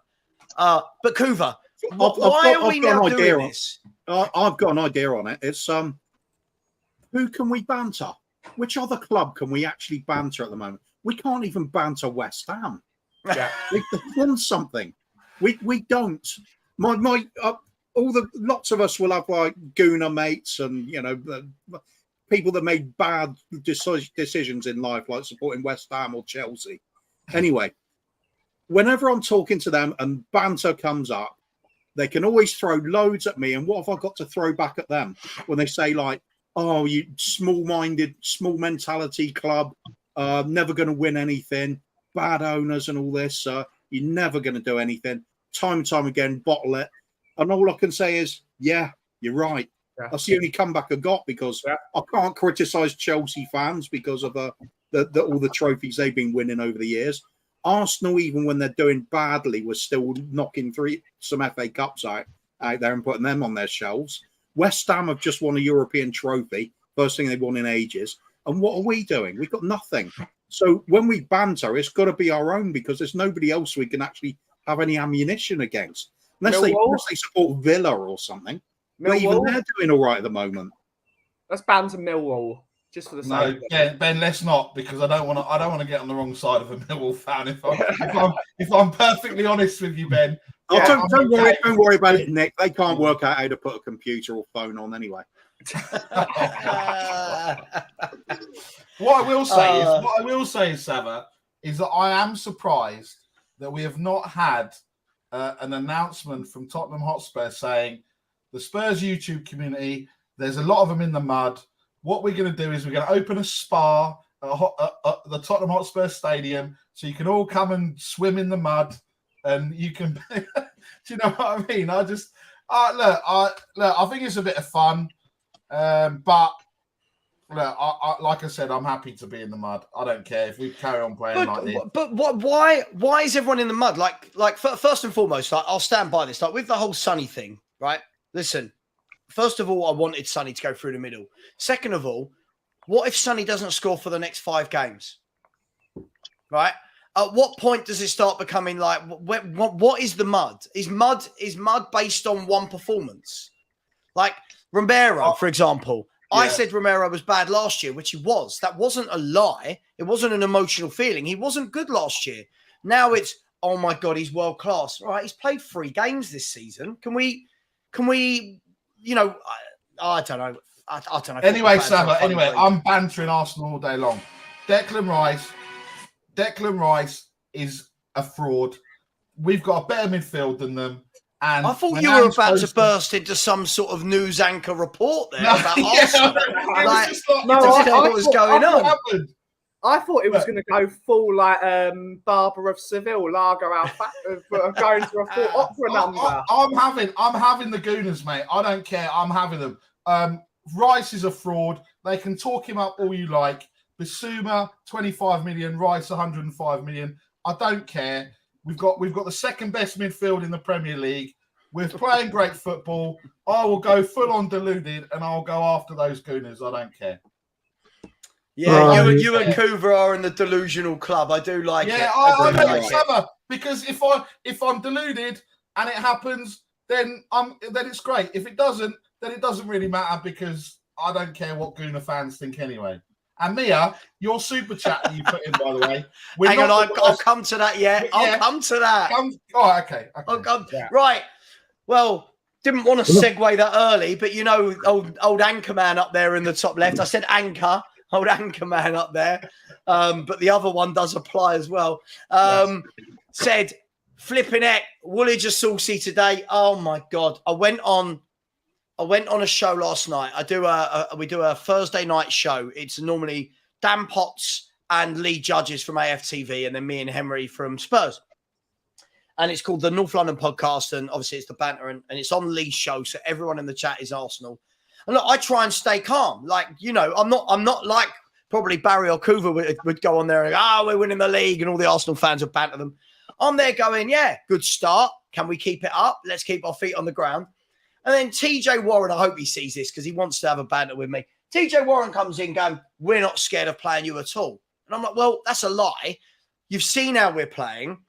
Speaker 2: But Kuva, why are we now doing this?
Speaker 3: I've got an idea on it. It's who can we banter? Which other club can we actually banter at the moment? We can't even banter West Ham.
Speaker 2: Yeah,
Speaker 3: they've done something. We don't. Lots of us will have like gooner mates and people that made bad decisions in life, like supporting West Ham or Chelsea. Anyway. Whenever I'm talking to them and banter comes up, they can always throw loads at me. And what have I got to throw back at them when they say like, oh, you small-minded, small-mentality club, never going to win anything, bad owners and all this, you're never going to do anything. Time and time again, bottle it. And all I can say is, yeah, you're right. Yeah. That's the only comeback I got because I can't criticise Chelsea fans because of all the trophies they've been winning over the years. Arsenal, even when they're doing badly, was still knocking some FA Cups out there and putting them on their shelves. West Ham have just won a European trophy, first thing they've won in ages. And what are we doing? We've got nothing. So when we banter, it's got to be our own because there's nobody else we can actually have any ammunition against. Unless they support Villa or something. But even they're doing all right at the moment.
Speaker 6: Let's banter Millwall. just for the sake.
Speaker 5: No, Ben, let's not, because I don't want to get on the wrong side of a Millwall fan. If I'm perfectly honest with you, Ben.
Speaker 3: Don't worry about it, Nick. They can't work out how to put a computer or phone on anyway.
Speaker 5: What I will say is, Savva, is that I am surprised that we have not had an announcement from Tottenham Hotspur saying the Spurs YouTube community, there's a lot of them in the mud. What we're going to do is we're going to open a spa at the Tottenham Hotspur Stadium so you can all come and swim in the mud and you can. Do you know what I mean? I think it's a bit of fun, but. Look, like I said, I'm happy to be in the mud. I don't care if we carry on playing like this.
Speaker 2: But why is everyone in the mud? Like first and foremost, I'll stand by this. Like with the whole Sonny thing, right? Listen, first of all, I wanted Sonny to go through the middle. Second of all, what if Sonny doesn't score for the next 5 games? Right? At what point does it start becoming like what is the mud? Is mud based on one performance? Like Romero, for example. Yeah. I said Romero was bad last year, which he was. That wasn't a lie. It wasn't an emotional feeling. He wasn't good last year. Now it's, oh my God, he's world class. All right, he's played 3 games this season. Can we, you know, I don't know. I don't know.
Speaker 5: Anyway, Savva, I'm bantering Arsenal all day long. Declan Rice is a fraud. We've got a better midfield than them. And
Speaker 2: I thought you were about to burst into some sort of news anchor report there about Arsenal. What was going on?
Speaker 6: I thought it was going to go full like Barber of Seville, Lager Alfat, going to a full opera number.
Speaker 5: I'm having the Gooners, mate. I don't care. I'm having them. Rice is a fraud. They can talk him up all you like. Bissouma, 25 million. Rice, 105 million. I don't care. We've got the second best midfield in the Premier League. We're playing great football. I will go full on deluded and I'll go after those Gooners. I don't care.
Speaker 2: Yeah, you and Kuva are in the delusional club. I do like it.
Speaker 5: I like it. Because if I'm deluded and it happens, then it's great. If it doesn't, then it doesn't really matter because I don't care what Gooner fans think anyway. And Mia, your super chat that you put in, by the way.
Speaker 2: Hang on, I'll come to that. I'll come to that.
Speaker 5: Okay.
Speaker 2: I'll come. Yeah. Right. Well, didn't want to segue that early, but you know, old anchor man up there in the top left. I said anchor, old anchor man up there. But the other one does apply as well. Said, flipping heck, Woolwich are saucy today. Oh my God. I went on a show last night. We do a Thursday night show. It's normally Dan Potts and Lee Judges from AFTV and then me and Henry from Spurs. And it's called the North London Podcast. And obviously it's the banter and it's on Lee's show. So everyone in the chat is Arsenal. And look, I try and stay calm. Like, you know, I'm not like probably Barry or Kuva would go on there and go, we're winning the league. And all the Arsenal fans would banter them. I'm there going, yeah, good start. Can we keep it up? Let's keep our feet on the ground. And then TJ Warren, I hope he sees this because he wants to have a banter with me. TJ Warren comes in going, we're not scared of playing you at all. And I'm like, well, that's a lie. You've seen how we're playing.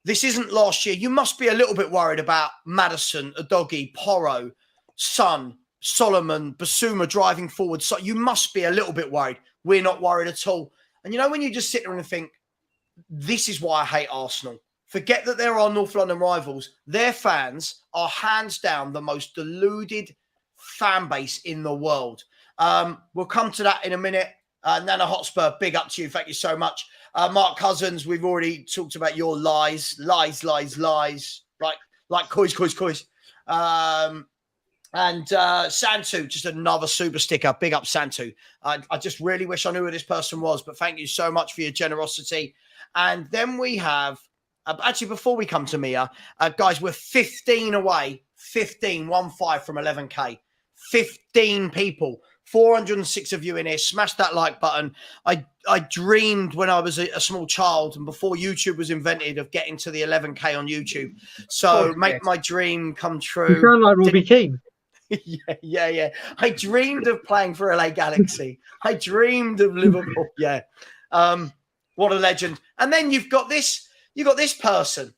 Speaker 2: This isn't last year. You must be a little bit worried about Madison, Udogie, Porro, Son, Solomon, Basuma driving forward. So you must be a little bit worried. We're not worried at all. And you know, when you just sit there and think, this is why I hate Arsenal. Forget that there are North London rivals. Their fans are hands down the most deluded fan base in the world. We'll come to that in a minute. Nana Hotspur, big up to you. Thank you so much. Mark Cousins, we've already talked about your lies. Like coys. And Santu, just another super sticker. Big up Santu. I just really wish I knew who this person was, but thank you so much for your generosity. And then we have, actually, before we come to Mia, guys, we're 15 away. 15 from 11K. 15 people. 406 of you in here. Smash that like button. I dreamed when I was a small child and before YouTube was invented of getting to the 11K on YouTube. So make my dream come true.
Speaker 4: You sound like Robbie Keane.
Speaker 2: Yeah. I dreamed of playing for LA Galaxy. I dreamed of Liverpool. Yeah. What a legend. And then you've got this person.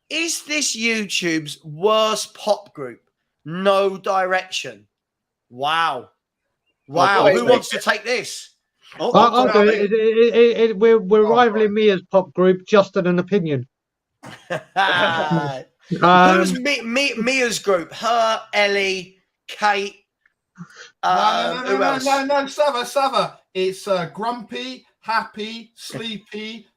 Speaker 2: Is this YouTube's worst pop group? No Direction. Wow. Wow. Who wants to take this?
Speaker 4: I'll do it. We're rivaling me as pop group, just an opinion.
Speaker 2: Who's Mia's group? Her, Ellie, Kate.
Speaker 5: No, Savva. It's grumpy, happy, sleepy.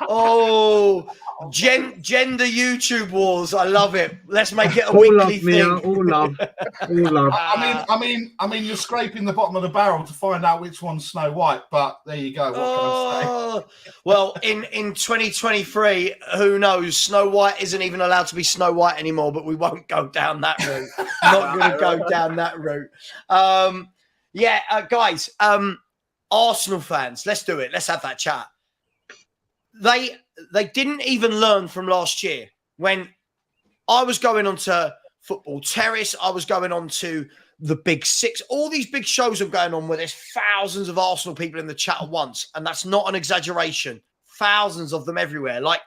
Speaker 2: Oh, gender YouTube wars. I love it. Let's make it a weekly thing.
Speaker 4: All love.
Speaker 5: I mean, you're scraping the bottom of the barrel to find out which one's Snow White, but there you go. What can I say?
Speaker 2: Well, in 2023, who knows? Snow White isn't even allowed to be Snow White anymore, but we won't go down that route. Not going to go down that route. Guys, Arsenal fans, let's do it. Let's have that chat. They didn't even learn from last year when I was going on to Football Terrace. I was going on to the Big Six. All these big shows are going on where there's thousands of Arsenal people in the chat at once. And that's not an exaggeration. Thousands of them everywhere, like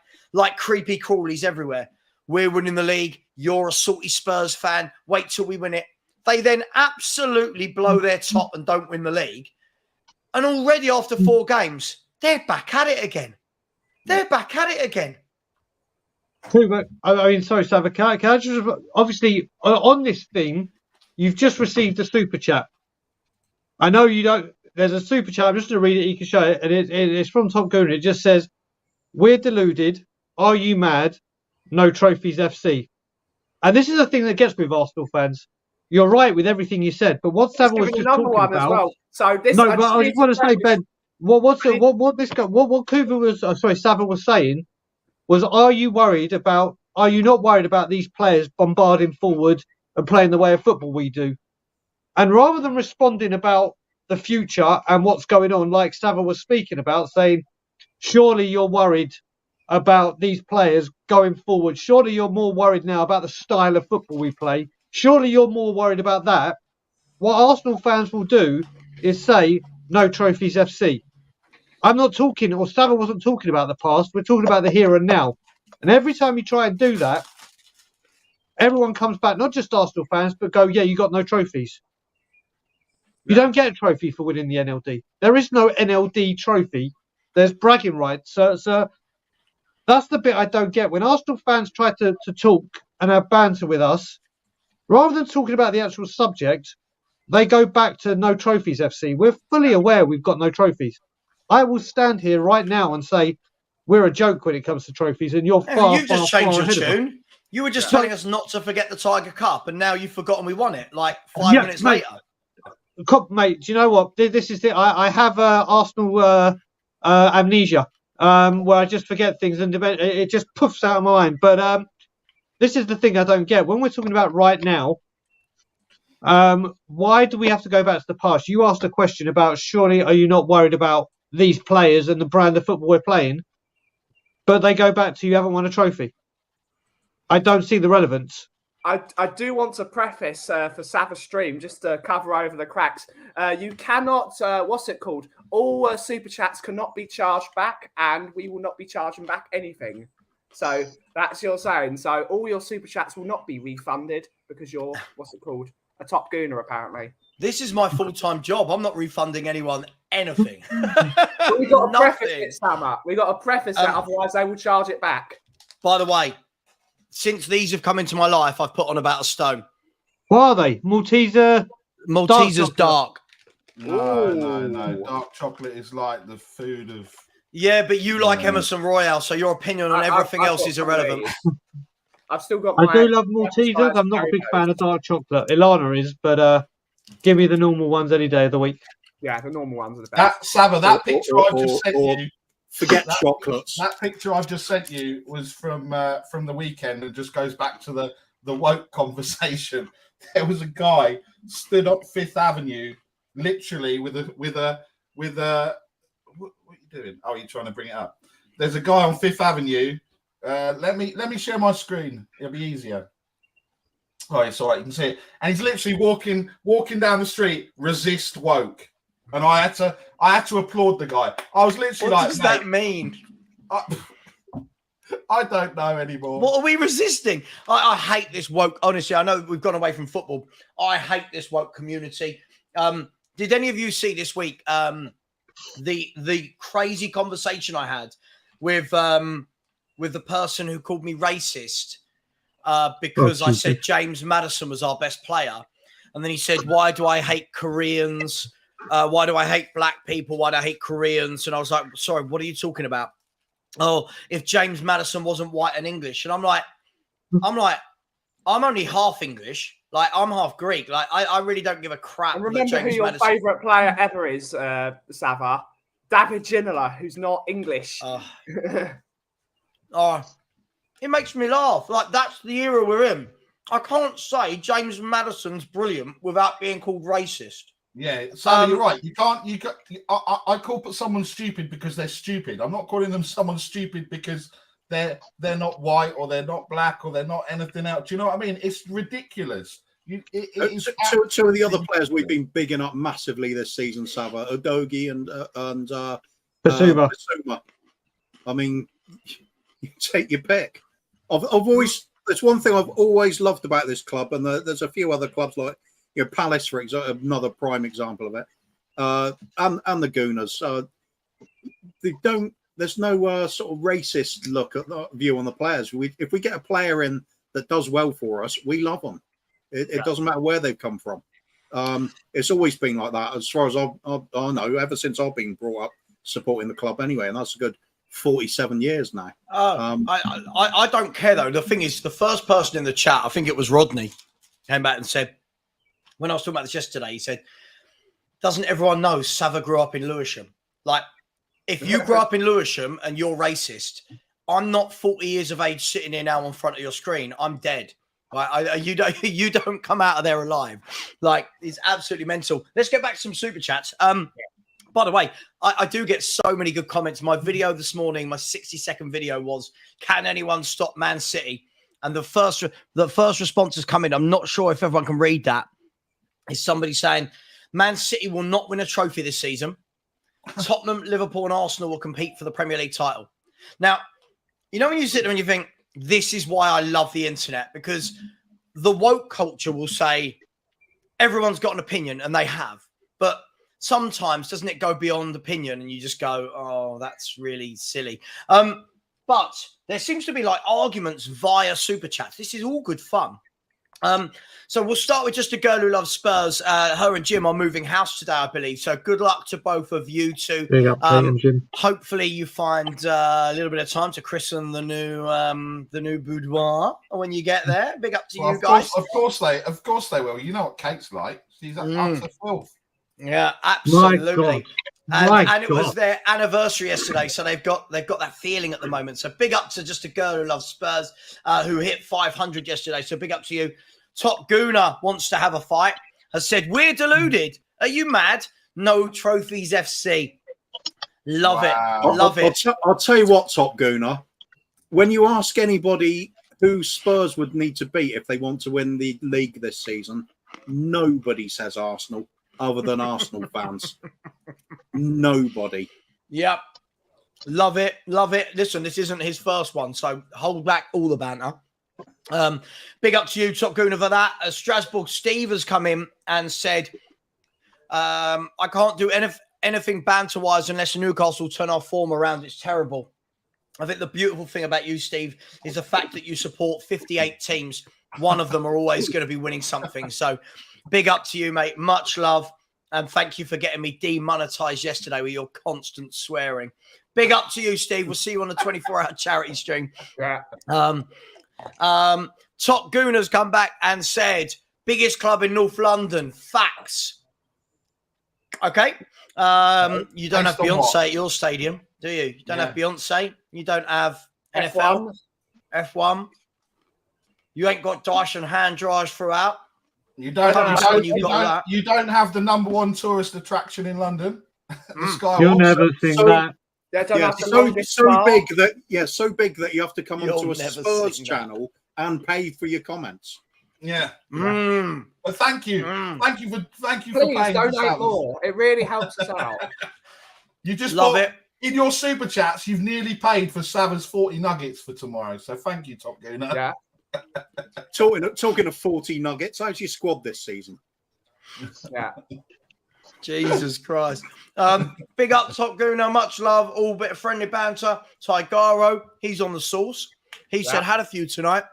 Speaker 2: creepy crawlies everywhere. We're winning the league. You're a salty Spurs fan. Wait till we win it. They then absolutely blow their top and don't win the league. And already after 4 games, they're back at it again. I
Speaker 4: mean, sorry, Savva, can I just, obviously, on this thing, you've just received a super chat. I know you don't, there's a super chat, I'm just going to read it, you can show it, and it's from Tom Gooner. It just says, we're deluded, are you mad, no trophies FC. And this is the thing that gets me with Arsenal fans. You're right with everything you said, but what Savva was just talking about... As well.
Speaker 6: So this,
Speaker 4: no, but I just want to say, Ben, Savva was saying was, are you not worried about these players bombarding forward and playing the way of football we do? And rather than responding about the future and what's going on, like Savva was speaking about, saying, surely you're worried about these players going forward. Surely you're more worried now about the style of football we play. Surely you're more worried about that. What Arsenal fans will do is say, no trophies FC. I'm not talking, or Savva wasn't talking about the past. We're talking about the here and now. And every time you try and do that, everyone comes back, not just Arsenal fans, but go, yeah, you got no trophies. You don't get a trophy for winning the NLD. There is no NLD trophy. There's bragging rights. So that's the bit I don't get. When Arsenal fans try to talk and have banter with us, rather than talking about the actual subject, they go back to no trophies FC. We're fully aware we've got no trophies. I will stand here right now and say we're a joke when it comes to trophies, and you're far,
Speaker 2: you just changed your tune. You were just telling us not to forget the Tiger Cup, and now you've forgotten we won it like 5 minutes later.
Speaker 4: Mate, do you know what? This is it. I have Arsenal amnesia, where I just forget things and it just puffs out of my mind. But this is the thing I don't get. When we're talking about right now, why do we have to go back to the past? You asked a question about, surely are you not worried about these players and the brand of football we're playing? But they go back to, you haven't won a trophy. I don't see the relevance.
Speaker 6: I do want to preface for Savva Stream, just to cover over the cracks. You cannot, what's it called? All super chats cannot be charged back, and we will not be charging back anything. So that's your saying. So all your super chats will not be refunded because you're, what's it called? A top gooner, apparently.
Speaker 2: This is my full-time job. I'm not refunding anyone anything.
Speaker 6: We got to preface it, Savva. We got to preface that, otherwise they will charge it back.
Speaker 2: By the way, since these have come into my life, I've put on about a stone.
Speaker 4: What are they? Malteser's
Speaker 2: dark.
Speaker 5: No. Dark chocolate is like the food of...
Speaker 2: Yeah, but you like Emerson Royale, so your opinion on everything else is irrelevant.
Speaker 6: I've still got.
Speaker 4: I do love Maltesers. I'm not a big fan of dark chocolate. Ilana is, but give me the normal ones any day of the week.
Speaker 6: Yeah, the normal ones are the best.
Speaker 5: Savva, that picture I've just sent you.
Speaker 3: Forget chocolates.
Speaker 5: That picture I've just sent you was from the weekend, and just goes back to the woke conversation. There was a guy stood up Fifth Avenue, literally with a. What are you doing? Oh, you're trying to bring it up. There's a guy on Fifth Avenue. Let me share my screen. It'll be easier. Oh, it's all right. You can see it. And he's literally walking down the street. Resist woke. And I had to applaud the guy. I was literally
Speaker 2: what does that mean?
Speaker 5: I don't know anymore.
Speaker 2: What are we resisting? I hate this woke. Honestly, I know we've gone away from football. I hate this woke community. Did any of you see this week the crazy conversation I had with the person who called me racist because I said James Madison was our best player, and then he said, "Why do I hate Koreans? Why do I hate black people? Why do I hate Koreans?" And I was like, "Sorry, what are you talking about?" "Oh, if James Madison wasn't white and English." And I'm like, I'm only half English. Like, I'm half Greek. Like, I really don't give a crap.
Speaker 6: And remember who your favourite player ever is, Savva? David Ginola, who's not English.
Speaker 2: It makes me laugh. Like, that's the era we're in. I can't say James Madison's brilliant without being called racist.
Speaker 5: Yeah, Savva, you're right. I call someone stupid because they're stupid. I'm not calling them someone stupid because they're not white or they're not black or they're not anything else. Do you know what I mean? It's ridiculous.
Speaker 3: Two of the other players we've been bigging up massively this season, Savva, Udogie and
Speaker 4: Basuma.
Speaker 3: I mean, you take your pick. I've always, there's one thing I've always loved about this club, and there's a few other clubs like Palace, for example, another prime example of it, and the Gooners. There's no sort of racist look at the view on the players. If we get a player in that does well for us, we love them. It doesn't matter where they've come from. It's always been like that, as far as I know, ever since I've been brought up supporting the club anyway, and that's a good 47 years now.
Speaker 2: I don't care, though. The thing is, the first person in the chat, I think it was Rodney, came back and said, when I was talking about this yesterday, he said, "Doesn't everyone know Savva grew up in Lewisham?" Like, if you grew up in Lewisham and you're racist, I'm not 40 years of age sitting here now in front of your screen. I'm dead. Right? You don't come out of there alive. Like, it's absolutely mental. Let's get back to some super chats. By the way, I do get so many good comments. My video this morning, my 60-second video was, "Can anyone stop Man City?" And the first response has come in. I'm not sure if everyone can read that. Is somebody saying, "Man City will not win a trophy this season. Tottenham, Liverpool and Arsenal will compete for the Premier League title." Now, you know when you sit there and you think, this is why I love the internet, because the woke culture will say everyone's got an opinion, and they have. But sometimes doesn't it go beyond opinion and you just go, "Oh, that's really silly." But there seems to be like arguments via super chats. This is all good fun. So we'll start with just a girl who loves Spurs. Her and Jim are moving house today, I believe. So good luck to both of you two.
Speaker 4: Big up, Jim.
Speaker 2: Hopefully you find a little bit of time to christen the new boudoir when you get there. Big up to you guys.
Speaker 5: Of course they will. You know what Kate's like. She's up to filth.
Speaker 2: Yeah, absolutely. And it
Speaker 4: God.
Speaker 2: was their anniversary yesterday, so they've got that feeling at the moment. So big up to just a girl who loves Spurs, who hit 500 yesterday. So big up to you. Top Gooner wants to have a fight. Has said, "We're deluded. Are you mad? No trophies, FC." Love it.
Speaker 3: I'll tell you what, Top Gooner. When you ask anybody who Spurs would need to beat if they want to win the league this season, nobody says Arsenal other than Arsenal fans. Nobody.
Speaker 2: Yep. Love it. Listen, this isn't his first one, so hold back all the banter. Big up to you, Top Gooner, for that. Strasbourg Steve has come in and said, "I can't do anything banter-wise unless Newcastle turn our form around. It's terrible." I think the beautiful thing about you, Steve, is the fact that you support 58 teams. One of them are always going to be winning something. So big up to you, mate. Much love. And thank you for getting me demonetized yesterday with your constant swearing. Big up to you, Steve. We'll see you on the 24-hour charity stream.
Speaker 5: Yeah.
Speaker 2: Top Gooner's come back and said, "Biggest club in North London." Facts. Okay. You don't have Beyonce at your stadium, do you? You don't have Beyonce. You don't have NFL. F1. You ain't got Dyson hand dryers throughout.
Speaker 5: You don't have the number one tourist attraction in London.
Speaker 4: You'll never seen that.
Speaker 3: So big that you have to come onto a Spurs channel and pay for your comments.
Speaker 5: Yeah. But thank you. Thank you for
Speaker 6: Please
Speaker 5: paying.
Speaker 6: Donate more. It really helps us out.
Speaker 5: You just
Speaker 2: love it.
Speaker 5: in your super chats, you've nearly paid for Savva's 40 nuggets for tomorrow. So thank you, Top Gooner.
Speaker 6: Yeah.
Speaker 3: Talking of 40 nuggets, how's your squad this season?
Speaker 6: Yeah.
Speaker 2: Jesus Christ. Big up Top Gooner, much love, all bit of friendly banter. Tigaro, he's on the sauce. He said, had a few tonight.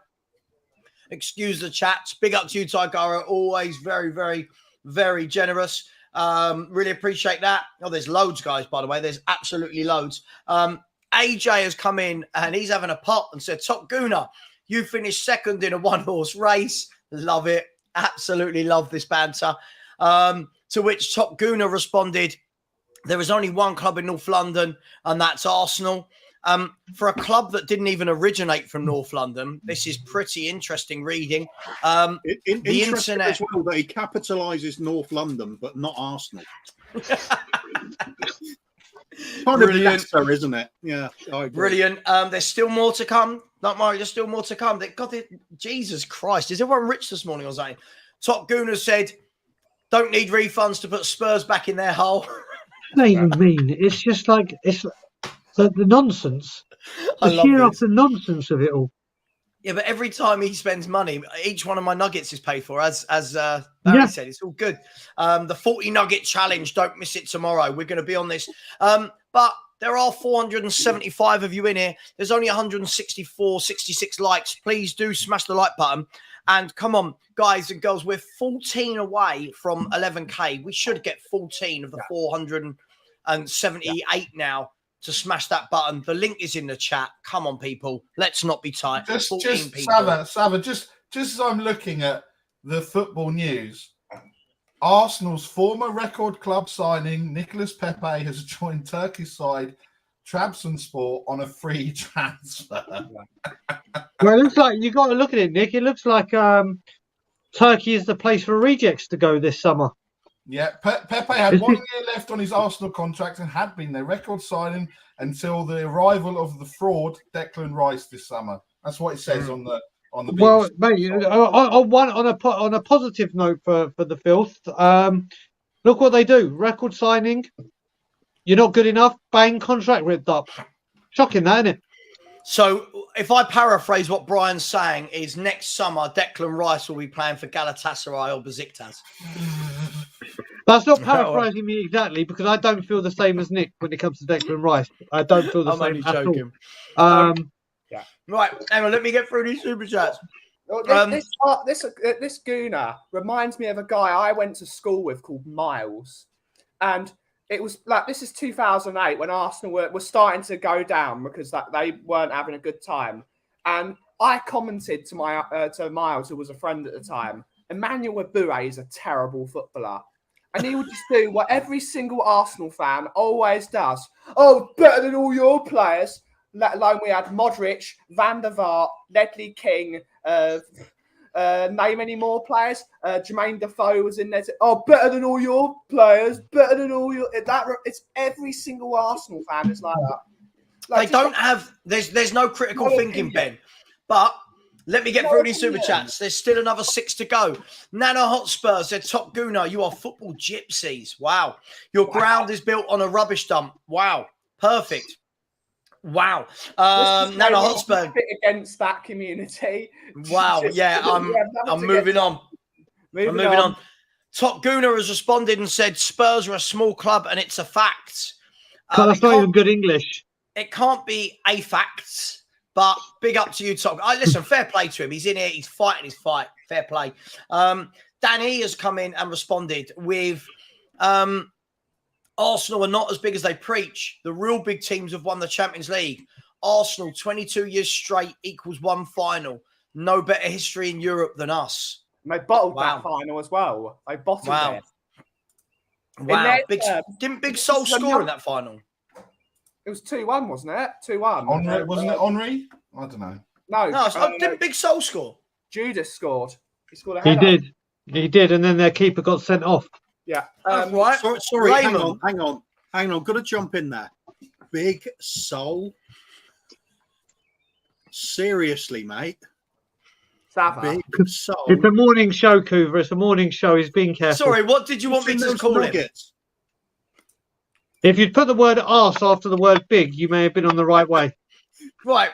Speaker 2: Excuse the chats. Big up to you, Tigaro. Always very, very, very generous. Really appreciate that. Oh, there's loads, guys, by the way. There's absolutely loads. AJ has come in and he's having a pot and said, Top Gooner, you finished second in a one-horse race. Love it. Absolutely love this banter. To which Top Gooner responded, there is only one club in North London, and that's Arsenal. For a club that didn't even originate from North London, this is pretty interesting reading. The internet
Speaker 3: as well that he capitalises North London, but not Arsenal. Kind of lesser, isn't it? Yeah, I agree.
Speaker 2: Brilliant. There's still more to come. Not Mario, there's still more to come. Jesus Christ, is everyone rich this morning or something? Top Gooner said, don't need refunds to put Spurs back in their hole.
Speaker 4: What do you mean? It's just like it's the nonsense. The sheer off the nonsense of it all.
Speaker 2: Yeah, but every time he spends money, each one of my nuggets is paid for. As Barry said, it's all good. The 40 nugget challenge, don't miss it tomorrow. We're going to be on this. But there are 475 of you in here. There's only 164, 66 likes. Please do smash the like button. And come on, guys and girls, we're 14 away from 11K. We should get 14 of the 478 now to smash that button. The link is in the chat. Come on, people. Let's not be tight.
Speaker 5: Just
Speaker 2: people.
Speaker 5: Savva, just as I'm looking at the football news, Arsenal's former record club signing, Nicolas Pepe, has joined Turkish side Trabzonspor on a free transfer.
Speaker 4: Well, it looks like you got to look at it, Nick. It looks like Turkey is the place for rejects to go this summer.
Speaker 5: Yeah, Pepe had 1 year left on his Arsenal contract and had been their record signing until the arrival of the fraud Declan Rice this summer. That's what it says on the.
Speaker 4: Well, mate, on a positive note for the filth, look what they do. Record signing. You're not good enough. Bang, contract ripped up. Shocking, that, isn't it?
Speaker 2: So, if I paraphrase what Brian's saying, is next summer Declan Rice will be playing for Galatasaray or Besiktas.
Speaker 4: That's not paraphrasing me exactly, because I don't feel the same as Nick when it comes to Declan Rice. I don't feel the same.
Speaker 2: I'm only joking.
Speaker 6: Yeah.
Speaker 2: Right, hang on, let me get through these super chats.
Speaker 6: This Gooner reminds me of a guy I went to school with called Miles, and it was like, this is 2008 when Arsenal were starting to go down because they weren't having a good time, and I commented to Miles, who was a friend at the time, Emmanuel Eboué is a terrible footballer. And he would just do what every single Arsenal fan always does. Oh, better than all your players. Let alone we had Modric, Van der Vaart, Ledley King, name any more players. Jermaine Defoe was in there. Oh, better than all your players. Better than all your... It's every single Arsenal fan is like that.
Speaker 2: Like, they don't have... There's no critical thinking, Ben. But... let me get through these super chats. There's still another 6 to go. Nana Hotspur said, Top Gooner, you are football gypsies. Wow. Your ground is built on a rubbish dump. Wow. Perfect. Wow. Nana Hotspur.
Speaker 6: Against that community.
Speaker 2: Wow. Yeah, I'm moving on. Moving on. Top Gooner has responded and said, Spurs are a small club and it's a fact.
Speaker 4: That's not even good English.
Speaker 2: It can't be a fact. But big up to you, Top. Listen, fair play to him. He's in here. He's fighting his fight. Fair play. Danny has come in and responded with Arsenal are not as big as they preach. The real big teams have won the Champions League. Arsenal, 22 years straight equals one final. No better history in Europe than us.
Speaker 6: And they bottled that final as well. They bottled it.
Speaker 2: Wow. Didn't Big Sol score in that final?
Speaker 6: It was 2-1, wasn't it? 2-1.
Speaker 5: Wasn't it Henry? I don't know.
Speaker 6: No,
Speaker 2: didn't Big Sol score?
Speaker 6: Judas scored. He scored a
Speaker 4: header.
Speaker 6: He
Speaker 4: did, and then their keeper got sent off.
Speaker 6: Yeah.
Speaker 2: Right.
Speaker 3: Sorry, hang on. Got to jump in there. Big Sol. Seriously, mate.
Speaker 6: Savva.
Speaker 3: Big Sol.
Speaker 4: It's a morning show, Coover. It's a morning show. He's being careful.
Speaker 2: Sorry, what did you want me to call it?
Speaker 4: If you'd put the word arse after the word big, you may have been on the right way.
Speaker 2: Right.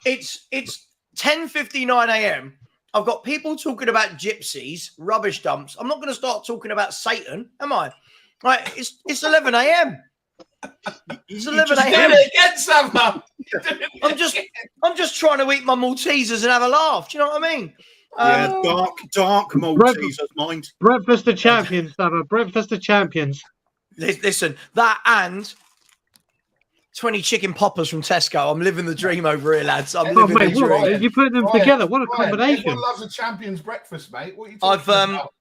Speaker 2: It's 10:59 a.m. I've got people talking about gypsies, rubbish dumps. I'm not going to start talking about Satan, am I? Right. It's 11 a.m. It's 11 a.m.
Speaker 5: Again, Savva.
Speaker 2: I'm just trying to eat my Maltesers and have a laugh. Do you know what I mean?
Speaker 3: Yeah, dark Maltesers, mind.
Speaker 4: Breakfast of champions, Savva. Breakfast of champions.
Speaker 2: Listen, that and 20 chicken poppers from Tesco. I'm living the dream over here, lads. I'm living the dream.
Speaker 4: What? You put them together. What a combination.
Speaker 5: Everyone loves a champion's breakfast, mate. What are you talking about?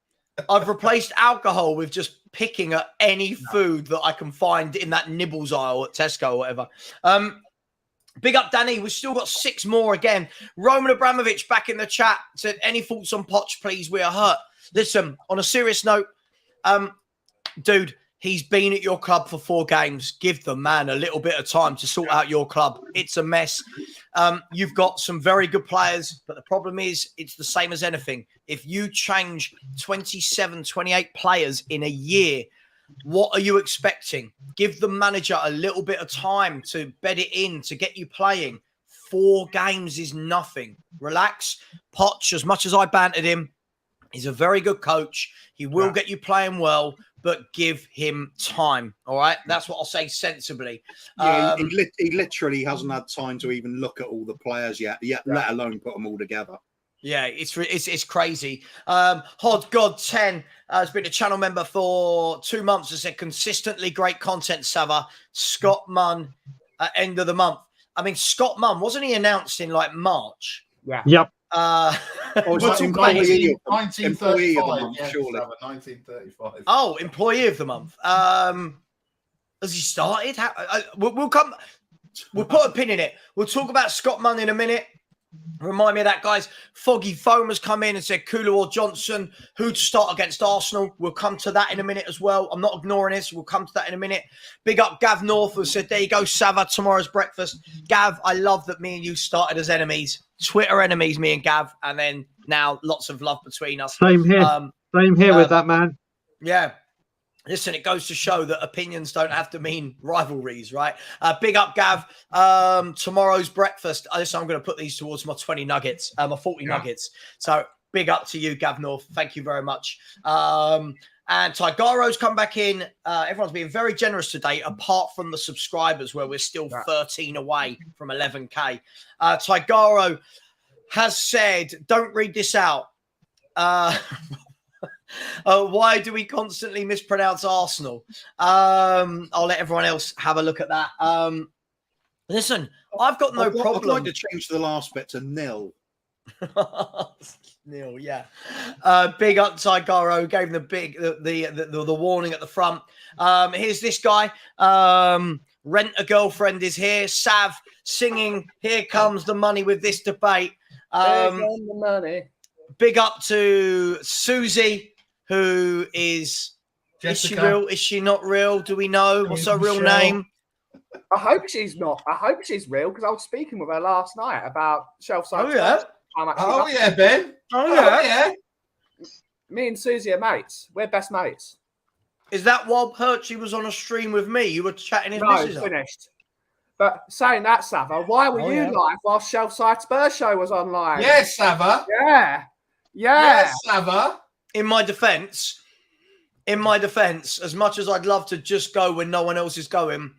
Speaker 2: I've replaced alcohol with just picking at any food that I can find in that nibbles aisle at Tesco or whatever. Big up, Danny. We've still got 6 more again. Roman Abramovich back in the chat said, any thoughts on Poch, please? We are hurt. Listen, on a serious note, dude, he's been at your club for 4 games. Give the man a little bit of time to sort out your club. It's a mess. You've got some very good players, but the problem is it's the same as anything. If you change 27, 28 players in a year, what are you expecting? Give the manager a little bit of time to bed it in, to get you playing. 4 games is nothing. Relax. Poch, as much as I bantered him, he's a very good coach. He will get you playing well, but give him time. All right? That's what I'll say sensibly.
Speaker 3: Yeah, he literally hasn't had time to even look at all the players yet, let alone put them all together.
Speaker 2: Yeah, it's crazy. Hod God 10 has been a channel member for 2 months. Has said consistently great content, Savva. Scott Munn at end of the month. I mean, Scott Munn, wasn't he announced in like March?
Speaker 6: Yeah.
Speaker 4: Yep.
Speaker 2: We'll talk about
Speaker 3: employee of the
Speaker 5: 1935,
Speaker 3: month, surely.
Speaker 5: 1935.
Speaker 2: Oh, employee of the month. Has he started? We'll come. We'll put a pin in it. We'll talk about Scott Munn in a minute. Remind me of that, guys. Foggy Foam has come in and said Kulu or Johnson, who to start against Arsenal. We'll come to that in a minute as well. I'm not ignoring this. We'll come to that in a minute. Big up Gav North, who said, there you go, Savva, tomorrow's breakfast. Gav, I love that me and you started as enemies. Twitter enemies, me and Gav. And then now lots of love between us.
Speaker 4: Same here. Same here with that, man.
Speaker 2: Yeah. Listen, it goes to show that opinions don't have to mean rivalries, right? Big up, Gav. Tomorrow's breakfast. Listen, I'm going to put these towards my 20 nuggets, my 40 nuggets. So big up to you, Gav North. Thank you very much. And Tygaro's come back in. Everyone's being very generous today, apart from the subscribers, where we're still 13 away from 11K. Tygaro has said, don't read this out. Why do we constantly mispronounce Arsenal? I'll let everyone else have a look at that. Listen, I've got no problem.
Speaker 3: I'd like to change the last bit to nil.
Speaker 2: Nil, yeah. Big up Tigaro, gave him the warning at the front. Here's this guy. Rent a Girlfriend is here. Sav singing Here Comes the Money with this debate.
Speaker 6: Here comes the money.
Speaker 2: Big up to Susie, who is she real? Is she not real? Do we know? What's her real name?
Speaker 6: I hope she's not. I hope she's real, because I was speaking with her last night about shelf-side.
Speaker 2: Oh, yeah.
Speaker 5: Ben.
Speaker 2: Oh, yeah.
Speaker 6: Me and Susie are mates. We're best mates.
Speaker 2: Is that while Perchy was on a stream with me? You were chatting his
Speaker 6: No,
Speaker 2: missus
Speaker 6: finished. But saying that, Savva, why were you live while Shelf-Side Spurs show was online?
Speaker 5: Yes, Savva.
Speaker 6: Yeah.
Speaker 5: Yes, Savva.
Speaker 2: In my defense, as much as I'd love to just go when no one else is going,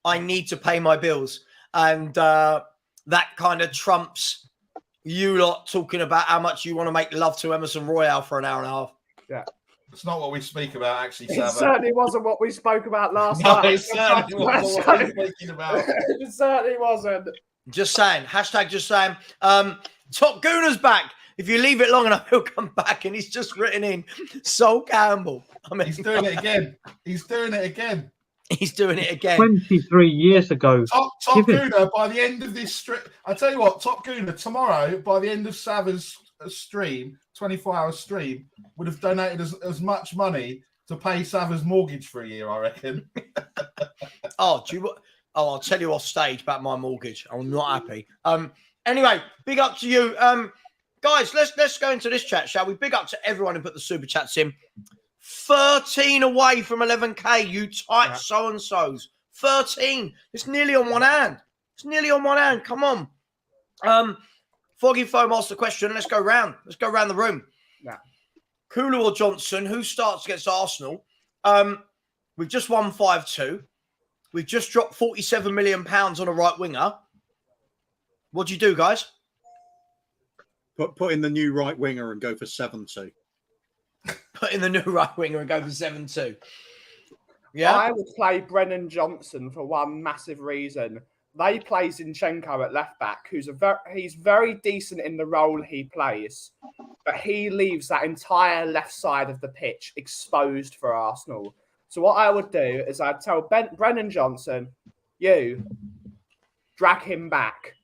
Speaker 2: I need to pay my bills. And that kind of trumps you lot talking about how much you want to make love to Emerson Royale for an hour and a half.
Speaker 6: Yeah.
Speaker 5: It's not what we speak about, actually, Savva.
Speaker 6: It certainly wasn't what we spoke about last night.
Speaker 5: It certainly wasn't what we were speaking about.
Speaker 6: It certainly wasn't.
Speaker 2: Just saying. Hashtag just saying. Top Gooner's back. If you leave it long enough, he'll come back. And he's just written in Sol Campbell. I mean,
Speaker 5: he's doing it again. He's doing it again.
Speaker 4: 23 years ago.
Speaker 5: Top Gooner, by the end of this stream, I tell you what, Top Gooner, tomorrow, by the end of Savva's stream, 24-hour stream, would have donated as much money to pay Savva's mortgage for a year, I reckon.
Speaker 2: I'll tell you off stage about my mortgage. I'm not happy. Anyway, big up to you. Guys, let's go into this chat, shall we? Big up to everyone who put the super chats in. 13 away from 11K, you tight so-and-sos. 13. It's nearly on one hand. Come on. Foggy Foam asked the question. Let's go round the room.
Speaker 6: Yeah.
Speaker 2: Kulu or Johnson, who starts against Arsenal? We've just won 5-2. We've just dropped £47 million on a right winger. What do you do, guys?
Speaker 3: Put in the new right winger and go for 7-2.
Speaker 2: Put in the new right winger and go for 7-2. Yeah,
Speaker 6: I would play Brennan Johnson for one massive reason. They play Zinchenko at left back, he's very decent in the role he plays, but he leaves that entire left side of the pitch exposed for Arsenal. So what I would do is I'd tell Brennan Johnson, you drag him back.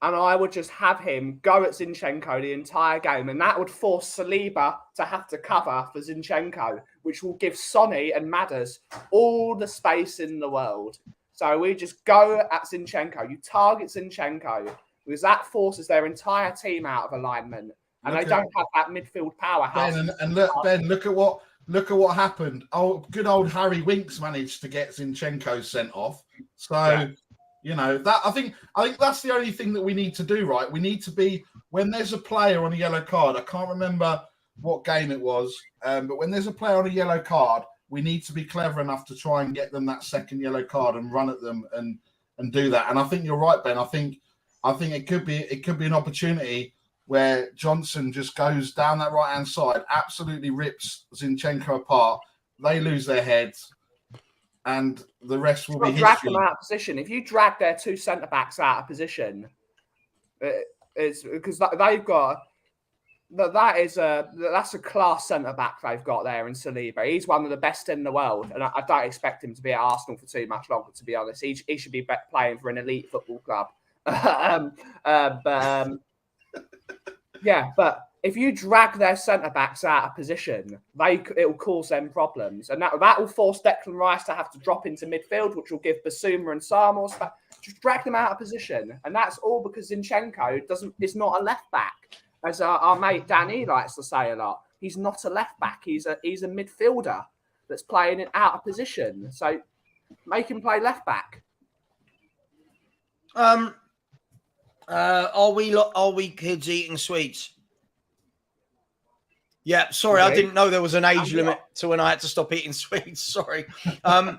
Speaker 6: And I would just have him go at Zinchenko the entire game. And that would force Saliba to have to cover for Zinchenko, which will give Sonny and Madders all the space in the world. So we just go at Zinchenko. You target Zinchenko because that forces their entire team out of alignment. And they don't have that midfield powerhouse.
Speaker 5: Ben, look at what happened. Oh, good old Harry Winks managed to get Zinchenko sent off. So... Yeah. You know, that I think that's the only thing that we need to do, right? We need to be, when there's a player on a yellow card, I can't remember what game it was, but when there's a player on a yellow card, we need to be clever enough to try and get them that second yellow card and run at them and do that. And I think you're right, Ben. I think it could be an opportunity where Johnson just goes down that right-hand side, absolutely rips Zinchenko apart. They lose their heads. And the rest will be history.
Speaker 6: Drag them out of position. If you drag their two centre-backs out of position, it's because they've got that's a class centre-back they've got there in Saliba. He's one of the best in the world, and I don't expect him to be at Arsenal for too much longer, to be honest. He should be playing for an elite football club. But if you drag their centre-backs out of position, it will cause them problems. And that will force Declan Rice to have to drop into midfield, which will give Basuma and Samos. Just drag them out of position. And that's all because Zinchenko is not a left-back. As our mate Danny likes to say a lot. He's not a left-back. He's a midfielder that's playing it out of position. So make him play left-back.
Speaker 2: Are we kids eating sweets? Yeah, sorry, I didn't know there was an age limit to when I had to stop eating sweets. Sorry. I've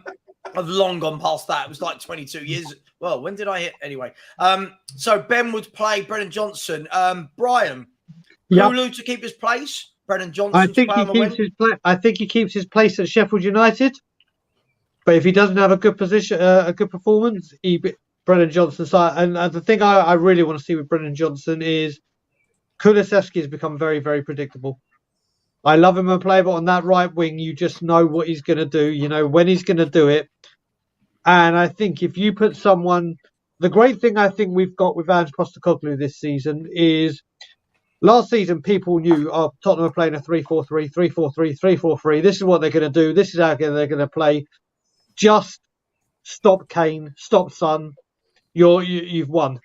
Speaker 2: long gone past that. It was like 22 years. Well, when did I hit? Anyway. So Ben would play Brennan Johnson. Brian, Kulu to keep his place? Brennan Johnson.
Speaker 4: I think he keeps his place at Sheffield United. But if he doesn't have a good position, a good performance, Brennan Johnson side. And the thing I really want to see with Brennan Johnson is Kulusevski has become very, very predictable. I love him and play, but on that right wing, you just know what he's going to do. You know when he's going to do it. And I think if you put someone... The great thing I think we've got with Ange Postecoglou this season is last season people knew Tottenham are playing a 3-4-3, 3-4-3, 3-4-3. This is what they're going to do. This is how they're going to play. Just stop Kane, stop Son. You've won.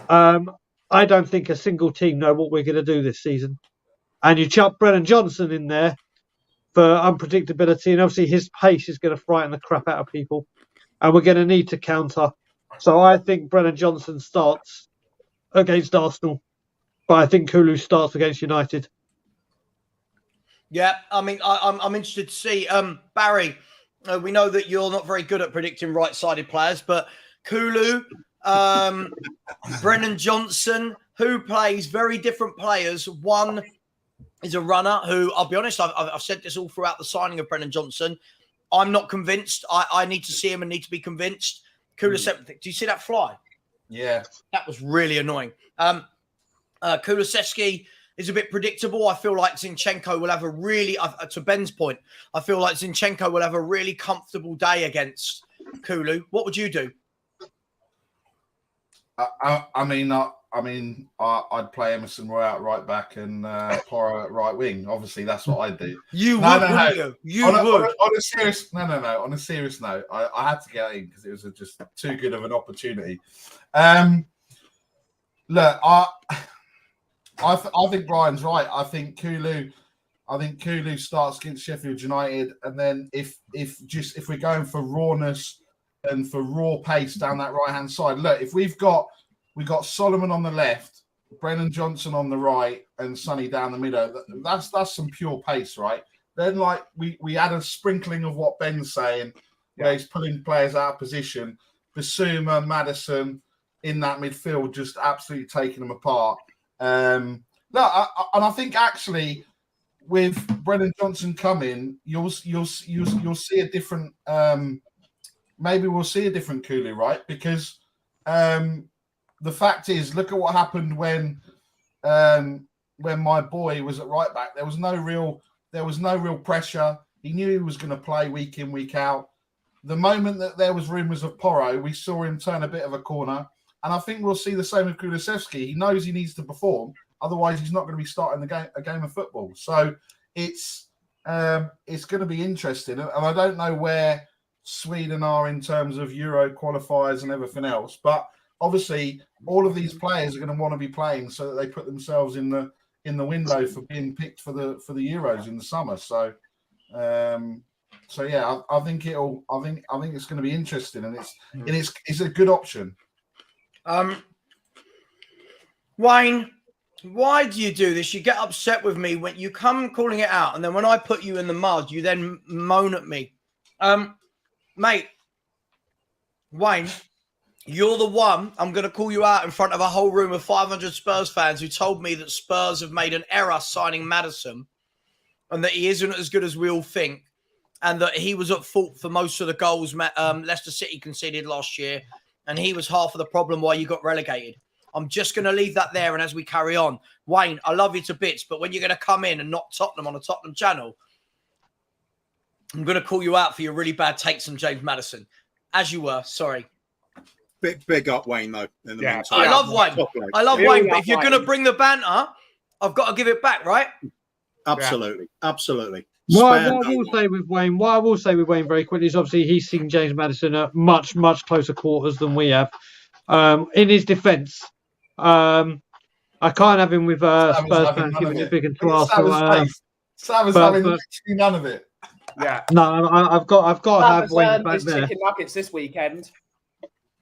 Speaker 4: I don't think a single team know what we're going to do this season. And you chuck Brennan Johnson in there for unpredictability, and obviously his pace is going to frighten the crap out of people, and we're going to need to counter. So I think Brennan Johnson starts against Arsenal, but I think Kulu starts against United.
Speaker 2: Yeah, I mean, I'm interested to see. Barry, we know that you're not very good at predicting right-sided players, but Kulu, Brennan Johnson, who plays very different players. One is a runner who, I'll be honest, I've said this all throughout the signing of Brennan Johnson. I'm not convinced. I need to see him and need to be convinced. Kulusevski, do you see that fly?
Speaker 5: Yeah.
Speaker 2: That was really annoying. Kulusevski is a bit predictable. I feel like Zinchenko will have a really, to Ben's point, I feel like Zinchenko will have a really comfortable day against Kulu. What would you do?
Speaker 5: I'd play Emerson Royal at right back and Porro at right wing. Obviously, that's what I'd do.
Speaker 2: You would.
Speaker 5: On a serious note, I had to get in because it was just too good of an opportunity. Look, I think Brian's right. I think Kulu I think Kulu starts against Sheffield United, and then if we're going for rawness and for raw pace down that right hand side, look, if we've got Solomon on the left, Brennan Johnson on the right, and Sonny down the middle, that's some pure pace, right? Then like we add a sprinkling of what Ben's saying, where he's pulling players out of position, Basuma, Madison in that midfield, just absolutely taking them apart. And I think actually, with Brennan Johnson coming, you'll see a different. Maybe we'll see a different Kulu, right? Because the fact is, look at what happened when my boy was at right back. There was no real pressure. He knew he was going to play week in, week out. The moment that there was rumours of Porro, we saw him turn a bit of a corner, and I think we'll see the same with Kulusevski. He knows he needs to perform. Otherwise, he's not going to be starting a game of football. So it's going to be interesting. And I don't know where Sweden are in terms of Euro qualifiers and everything else. But obviously, all of these players are going to want to be playing so that they put themselves in the window for being picked for the Euros in the summer. So yeah, I think it's going to be interesting, and it's a good option.
Speaker 2: Wayne, why do you do this? You get upset with me when you come calling it out, and then when I put you in the mud, you then moan at me. Mate, Wayne, you're the one. I'm going to call you out in front of a whole room of 500 Spurs fans who told me that Spurs have made an error signing Madison and that he isn't as good as we all think, and that he was at fault for most of the goals Leicester City conceded last year, and he was half of the problem why you got relegated. I'm just going to leave that there, and as we carry on, Wayne, I love you to bits, but when you're going to come in and knock Tottenham on a Tottenham channel, I'm going to call you out for your really bad takes on James Madison. As you were, sorry.
Speaker 3: Big up Wayne, though. In the meantime.
Speaker 2: I love Wayne. I love Wayne, but if you're going to bring the banter, I've got to give it back, right?
Speaker 3: Absolutely. Absolutely.
Speaker 4: What I will say with Wayne very quickly is obviously he's seen James Madison at much, much closer quarters than we have. In his defence, I can't have him with Spurs fans giving it big and to Arsenal.
Speaker 5: Savva's having literally none of it.
Speaker 6: Yeah.
Speaker 4: No, I've got to have Wayne's back there.
Speaker 6: Chicken nuggets this weekend.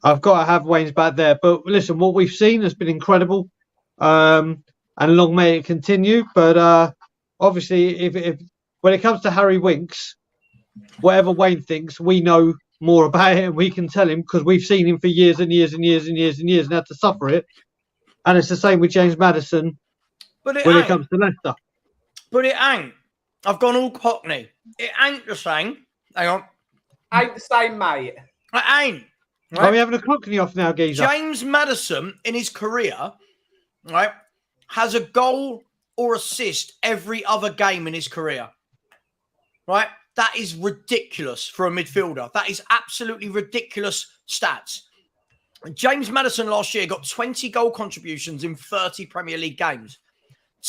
Speaker 4: I've got to have Wayne's back there. But listen, what we've seen has been incredible, and long may it continue. But obviously, if when it comes to Harry Winks, whatever Wayne thinks, we know more about it, and we can tell him because we've seen him for years and years and years and years and years and had to suffer it. And it's the same with James Madison when it comes to Leicester.
Speaker 2: But it ain't. I've gone all Cockney. It ain't the same. Hang on.
Speaker 6: Ain't the same, mate.
Speaker 2: It ain't.
Speaker 4: Right? Are we having a Cockney off now, geezer?
Speaker 2: James Madison, in his career, right, has a goal or assist every other game in his career. Right? That is ridiculous for a midfielder. That is absolutely ridiculous stats. James Madison last year got 20 goal contributions in 30 Premier League games.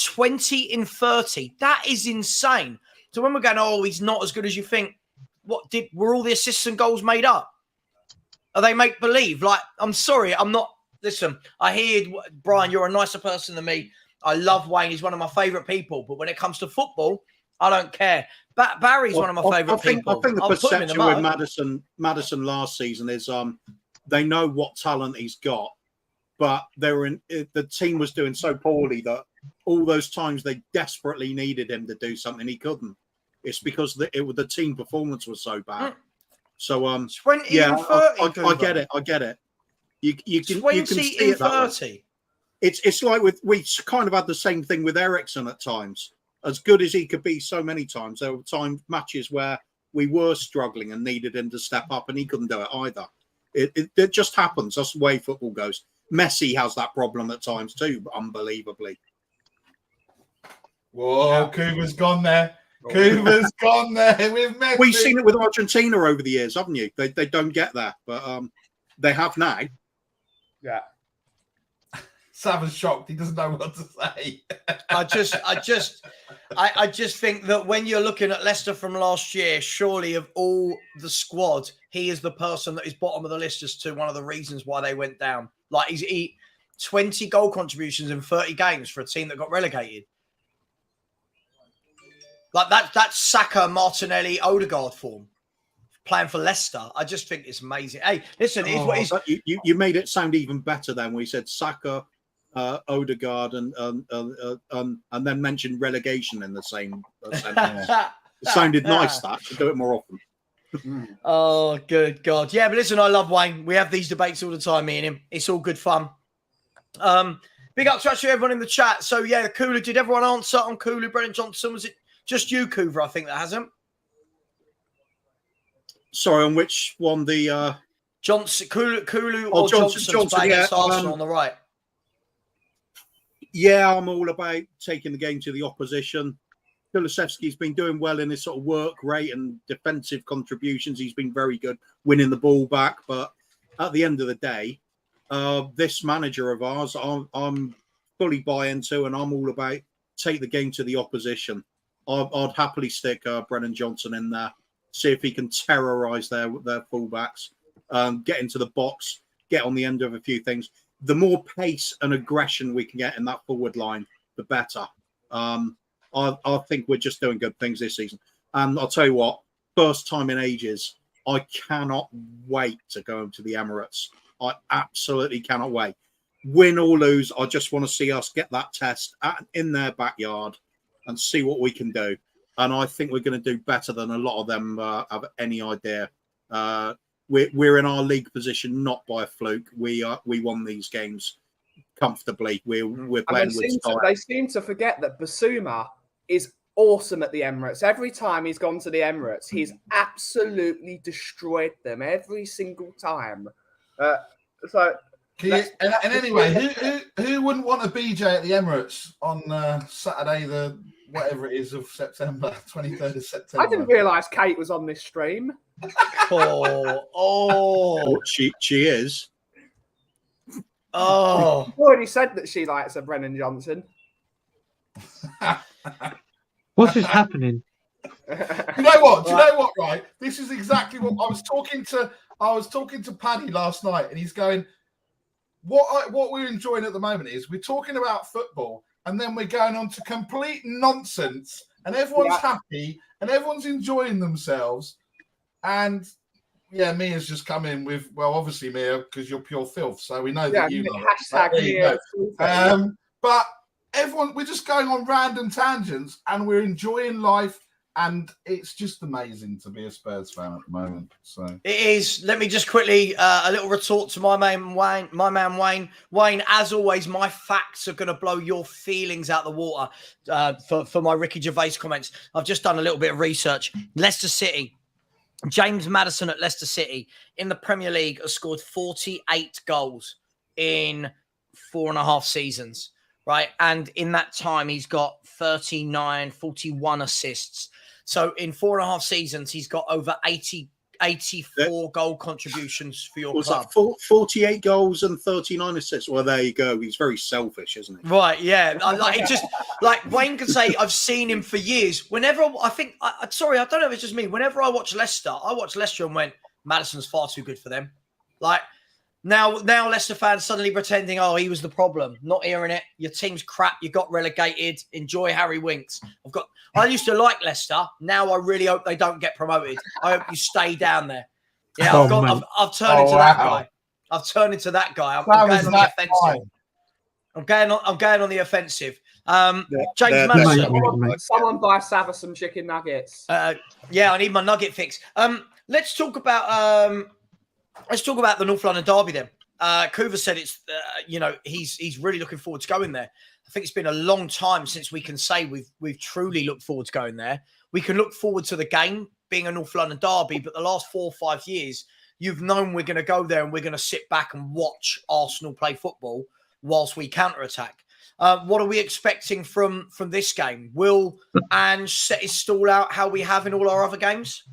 Speaker 2: 20 in 30. That is insane. So when we're going, oh, he's not as good as you think, were all the assists and goals made up? Are they make believe? Like, I'm sorry, I'm not. Listen, I hear, Brian, you're a nicer person than me. I love Wayne. He's one of my favourite people. But when it comes to football, I don't care. Barry's one of my favourite people.
Speaker 3: I think the perception with Madison last season is they know what talent he's got, but the team was doing so poorly that all those times they desperately needed him to do something, he couldn't. It's because the team performance was so bad. So I get it. You can see it that way. It's like we kind of had the same thing with Eriksen at times. As good as he could be so many times, there were matches where we were struggling and needed him to step up, and he couldn't do it either. It just happens. That's the way football goes. Messi has that problem at times too, unbelievably.
Speaker 5: Whoa, Kuba's gone there. Kuba's gone there with Messi.
Speaker 3: We've seen it with Argentina over the years, haven't you? They don't get there, but they have now.
Speaker 6: Yeah.
Speaker 5: Savva's shocked. He doesn't know what to say.
Speaker 2: I just think that when you're looking at Leicester from last year, surely of all the squad, he is the person that is bottom of the list as to one of the reasons why they went down. Like he 20 goal contributions in 30 games for a team that got relegated. Like that's Saka, Martinelli, Odegaard form playing for Leicester. I just think it's amazing. Hey, listen,
Speaker 3: you made it sound even better then when you said Saka, Odegaard, and then mentioned relegation in the same sentence. It sounded nice. That should do it more often.
Speaker 2: Oh, good God. Yeah, but listen, I love Wayne. We have these debates all the time, me and him. It's all good fun. Big up to actually everyone in the chat. So, yeah, Kulu, did everyone answer on Kulu, Brennan Johnson? Was it just you, Coover, I think, that hasn't?
Speaker 3: Sorry, on which one? The
Speaker 2: Johnson, Kulu or Johnson playing against Arsenal on the right?
Speaker 3: Yeah, I'm all about taking the game to the opposition. Kulusevski's been doing well in his sort of work rate and defensive contributions. He's been very good winning the ball back. But at the end of the day, this manager of ours, I'm fully buy into, and I'm all about take the game to the opposition. I'd happily stick Brennan Johnson in there, see if he can terrorise their fullbacks, get into the box, get on the end of a few things. The more pace and aggression we can get in that forward line, the better. I think we're just doing good things this season. And I'll tell you what, first time in ages, I cannot wait to go to the Emirates. I absolutely cannot wait. Win or lose, I just want to see us get that test in their backyard and see what we can do. And I think we're going to do better than a lot of them have any idea. We're in our league position not by a fluke. We won these games comfortably. We're playing with style.
Speaker 6: They seem to forget that Basuma is awesome at the Emirates. Every time he's gone to the Emirates, he's absolutely destroyed them every single time.
Speaker 5: Anyway, who wouldn't want a BJ at the Emirates on Saturday, the whatever it is of September, 23rd of September?
Speaker 6: I didn't realise Kate was on this stream.
Speaker 3: She is.
Speaker 2: Oh,
Speaker 6: She already said that she likes a Brennan Johnson.
Speaker 4: What's this happening?
Speaker 5: You know what? Right, this is exactly what I was talking to Paddy last night, and he's going, What we're enjoying at the moment is we're talking about football, and then we're going on to complete nonsense, and everyone's happy, and everyone's enjoying themselves, and yeah, Mia's just come in with, well, obviously Mia, because you're pure filth, so we know that you know.
Speaker 6: Hashtag Mia.
Speaker 5: But everyone, we're just going on random tangents, and we're enjoying life. And it's just amazing to be a Spurs fan at the moment. So
Speaker 2: it is. Let me just quickly a little retort to my man Wayne. Wayne, as always, my facts are going to blow your feelings out the water for my Ricky Gervais comments. I've just done a little bit of research. Leicester City, James Madison at Leicester City in the Premier League has scored 48 goals in 4.5 seasons, right? And in that time, he's got 41 assists. So in 4.5 seasons, he's got over 84 goal contributions for your club.
Speaker 3: That 48 goals and 39 assists. Well, there you go. He's very selfish, isn't he?
Speaker 2: Right, yeah. It just like Wayne can say, I've seen him for years. Whenever sorry, I don't know if it's just me. Whenever I watch Leicester and went, Madison's far too good for them. Like now Leicester fans suddenly pretending, oh, he was the problem. Not hearing it. Your team's crap. You got relegated. Enjoy Harry Winks. I used to like Leicester. Now I really hope they don't get promoted. I hope you stay down there. Yeah, I've turned into that guy. I've turned into that guy. I'm going on the offensive. I'm going on the offensive. James Madison.
Speaker 6: Someone buy Savva some chicken nuggets.
Speaker 2: Yeah, I need my nugget fix. Let's talk about the North London derby then. Coover said it's he's really looking forward to going there. I think it's been a long time since we can say we've truly looked forward to going there. We can look forward to the game being a North London derby, but the last 4 or 5 years, you've known we're going to go there and we're going to sit back and watch Arsenal play football whilst we counter-attack. What are we expecting from this game? Will Ange set his stall out how we have in all our other games?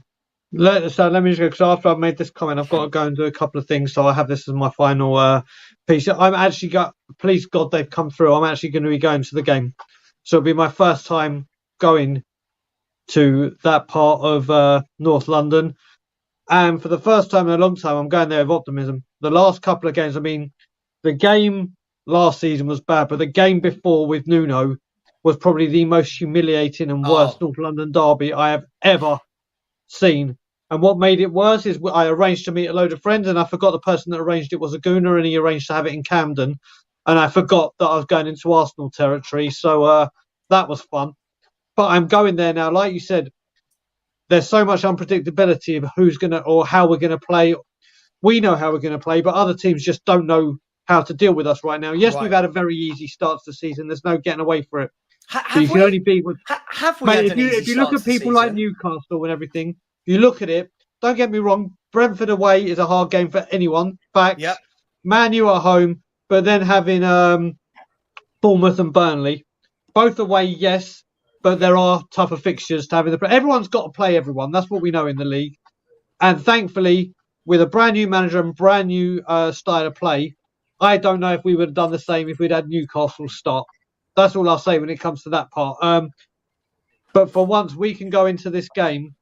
Speaker 4: Let me just go, because after I've made this comment, I've got to go and do a couple of things. So I have this as my final piece. I'm actually please God, they've come through. I'm actually going to be going to the game. So it'll be my first time going to that part of North London. And for the first time in a long time, I'm going there with optimism. The last couple of games, I mean, the game last season was bad, but the game before with Nuno, was probably the most humiliating and worst North London derby I have ever seen. And what made it worse is I arranged to meet a load of friends, and I forgot the person that arranged it was a gooner, and he arranged to have it in Camden. And I forgot that I was going into Arsenal territory. So that was fun. But I'm going there now. Like you said, there's so much unpredictability of who's going to or how we're going to play. We know how we're going to play, but other teams just don't know how to deal with us right now. Yes, we've had a very easy start to the season. There's no getting away for it.
Speaker 2: Have we?
Speaker 4: Only beat with,
Speaker 2: have we?
Speaker 4: mate, if you look at people like Newcastle and everything, you look at it. Don't get me wrong. Brentford away is a hard game for anyone. Facts. Yep. Man U at home, but then having Bournemouth and Burnley, both away, yes, but there are tougher fixtures to have in the. Everyone's got to play everyone. That's what we know in the league, and thankfully, with a brand new manager and brand new style of play, I don't know if we would have done the same if we'd had Newcastle start. That's all I'll say when it comes to that part. But for once, we can go into this game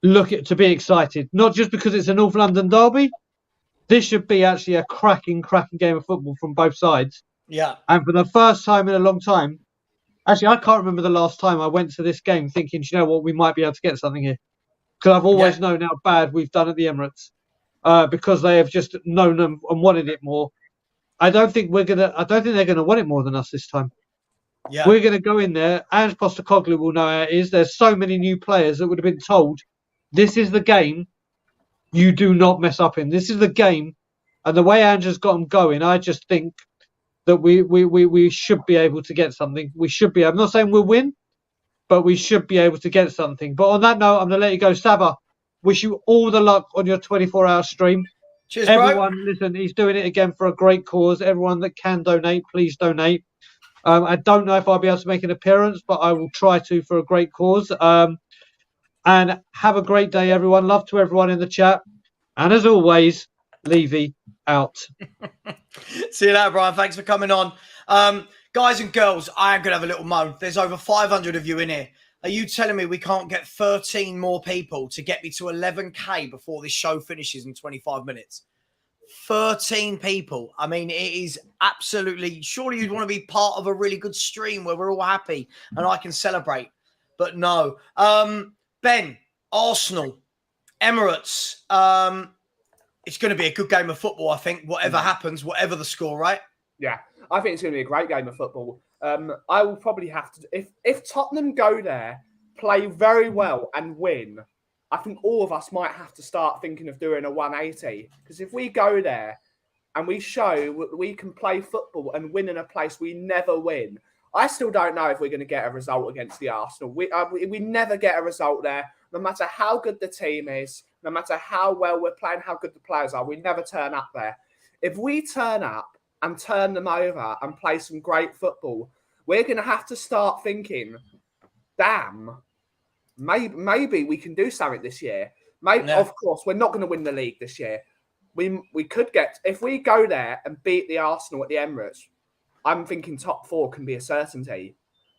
Speaker 4: to be excited, not just because it's a North London derby. This should be actually a cracking game of football from both sides.
Speaker 2: Yeah.
Speaker 4: And for the first time in a long time, actually, I can't remember the last time I went to this game thinking, you know what, we might be able to get something here. Because I've always known how bad we've done at the Emirates, because they have just known and wanted it more. I don't think they're gonna want it more than us this time. Yeah. We're gonna go in there. Ange Postecoglou will know how it is. There's so many new players that would have been told, this is the game you do not mess up in. This is the game, and the way Ange has got them going, I just think that we should be able to get something. We should be. I'm not saying we'll win, but we should be able to get something. But on that note, I'm going to let you go. Savva, wish you all the luck on your 24-hour stream.
Speaker 2: Cheers,
Speaker 4: everyone,
Speaker 2: bro.
Speaker 4: Listen, he's doing it again for a great cause. Everyone that can donate, please donate. I don't know if I'll be able to make an appearance, but I will try to for a great cause. And have a great day, everyone. Love to everyone in the chat. And as always, Levy out.
Speaker 2: See you later, Brian. Thanks for coming on. Guys and girls, I am going to have a little moan. There's over 500 of you in here. Are you telling me we can't get 13 more people to get me to 11K before this show finishes in 25 minutes? 13 people. I mean, it is absolutely... Surely you'd want to be part of a really good stream where we're all happy and I can celebrate. But no. Ben, Arsenal, Emirates. It's going to be a good game of football, I think, whatever happens, whatever the score, right?
Speaker 6: Yeah, I think it's going to be a great game of football. I will probably have to... If Tottenham go there, play very well and win, I think all of us might have to start thinking of doing a 180. Because if we go there and we show we can play football and win in a place we never win, I still don't know if we're going to get a result against the Arsenal. We never get a result there, no matter how good the team is, no matter how well we're playing, how good the players are. We never turn up there. If we turn up and turn them over and play some great football, we're going to have to start thinking, damn, maybe we can do something this year. Of course, we're not going to win the league this year. We could get, if we go there and beat the Arsenal at the Emirates, I'm thinking top 4 can be a certainty.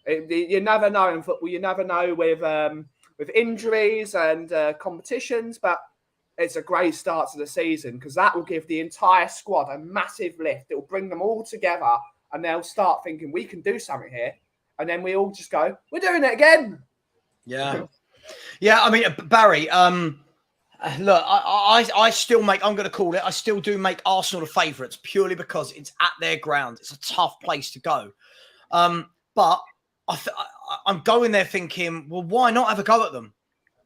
Speaker 6: You never know in football. You never know with injuries and competitions, but it's a great start to the season because that will give the entire squad a massive lift. It will bring them all together and they'll start thinking we can do something here. And then we all just go, we're doing it again.
Speaker 2: Yeah. Yeah, I mean, Barry, look, I still make, I'm going to call it, I still do make Arsenal the favourites purely because it's at their ground. It's a tough place to go. But I'm going there thinking, well, why not have a go at them?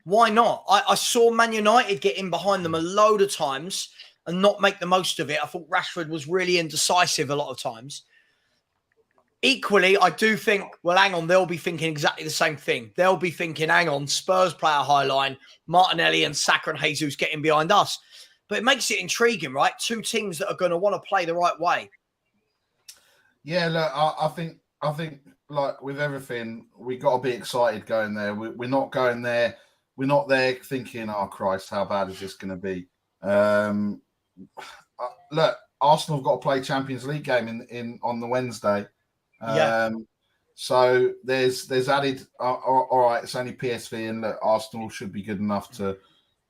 Speaker 2: Why not? I saw Man United get in behind them a load of times and not make the most of it. I thought Rashford was really indecisive a lot of times. Equally, I do think, well, hang on, they'll be thinking exactly the same thing. They'll be thinking, hang on, Spurs play a high line, Martinelli and Saka and Jesus getting behind us. But it makes it intriguing, right? Two teams that are going to want to play the right way.
Speaker 5: Yeah, look, I think like with everything, we got to be excited going there. We're not going there. We're not there thinking, oh, Christ, how bad is this going to be? Look, Arsenal have got to play Champions League game on the Wednesday. So there's added. All right, it's only PSV, and look, Arsenal should be good enough to,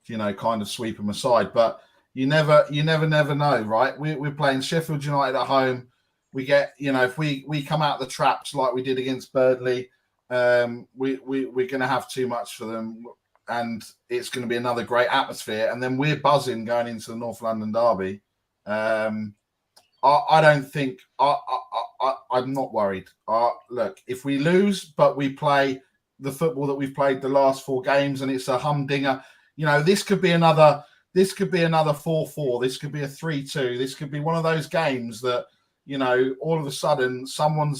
Speaker 5: kind of sweep them aside. But you never know, right? We're playing Sheffield United at home. we get, if we come out the traps like we did against Burnley, we're going to have too much for them, and it's going to be another great atmosphere. And then we're buzzing going into the North London derby. I don't think I'm not worried. Look, if we lose, but we play the football that we've played the last 4 games, and it's a humdinger, this could be another 4-4. This could be a 3-2. This could be one of those games that, all of a sudden someone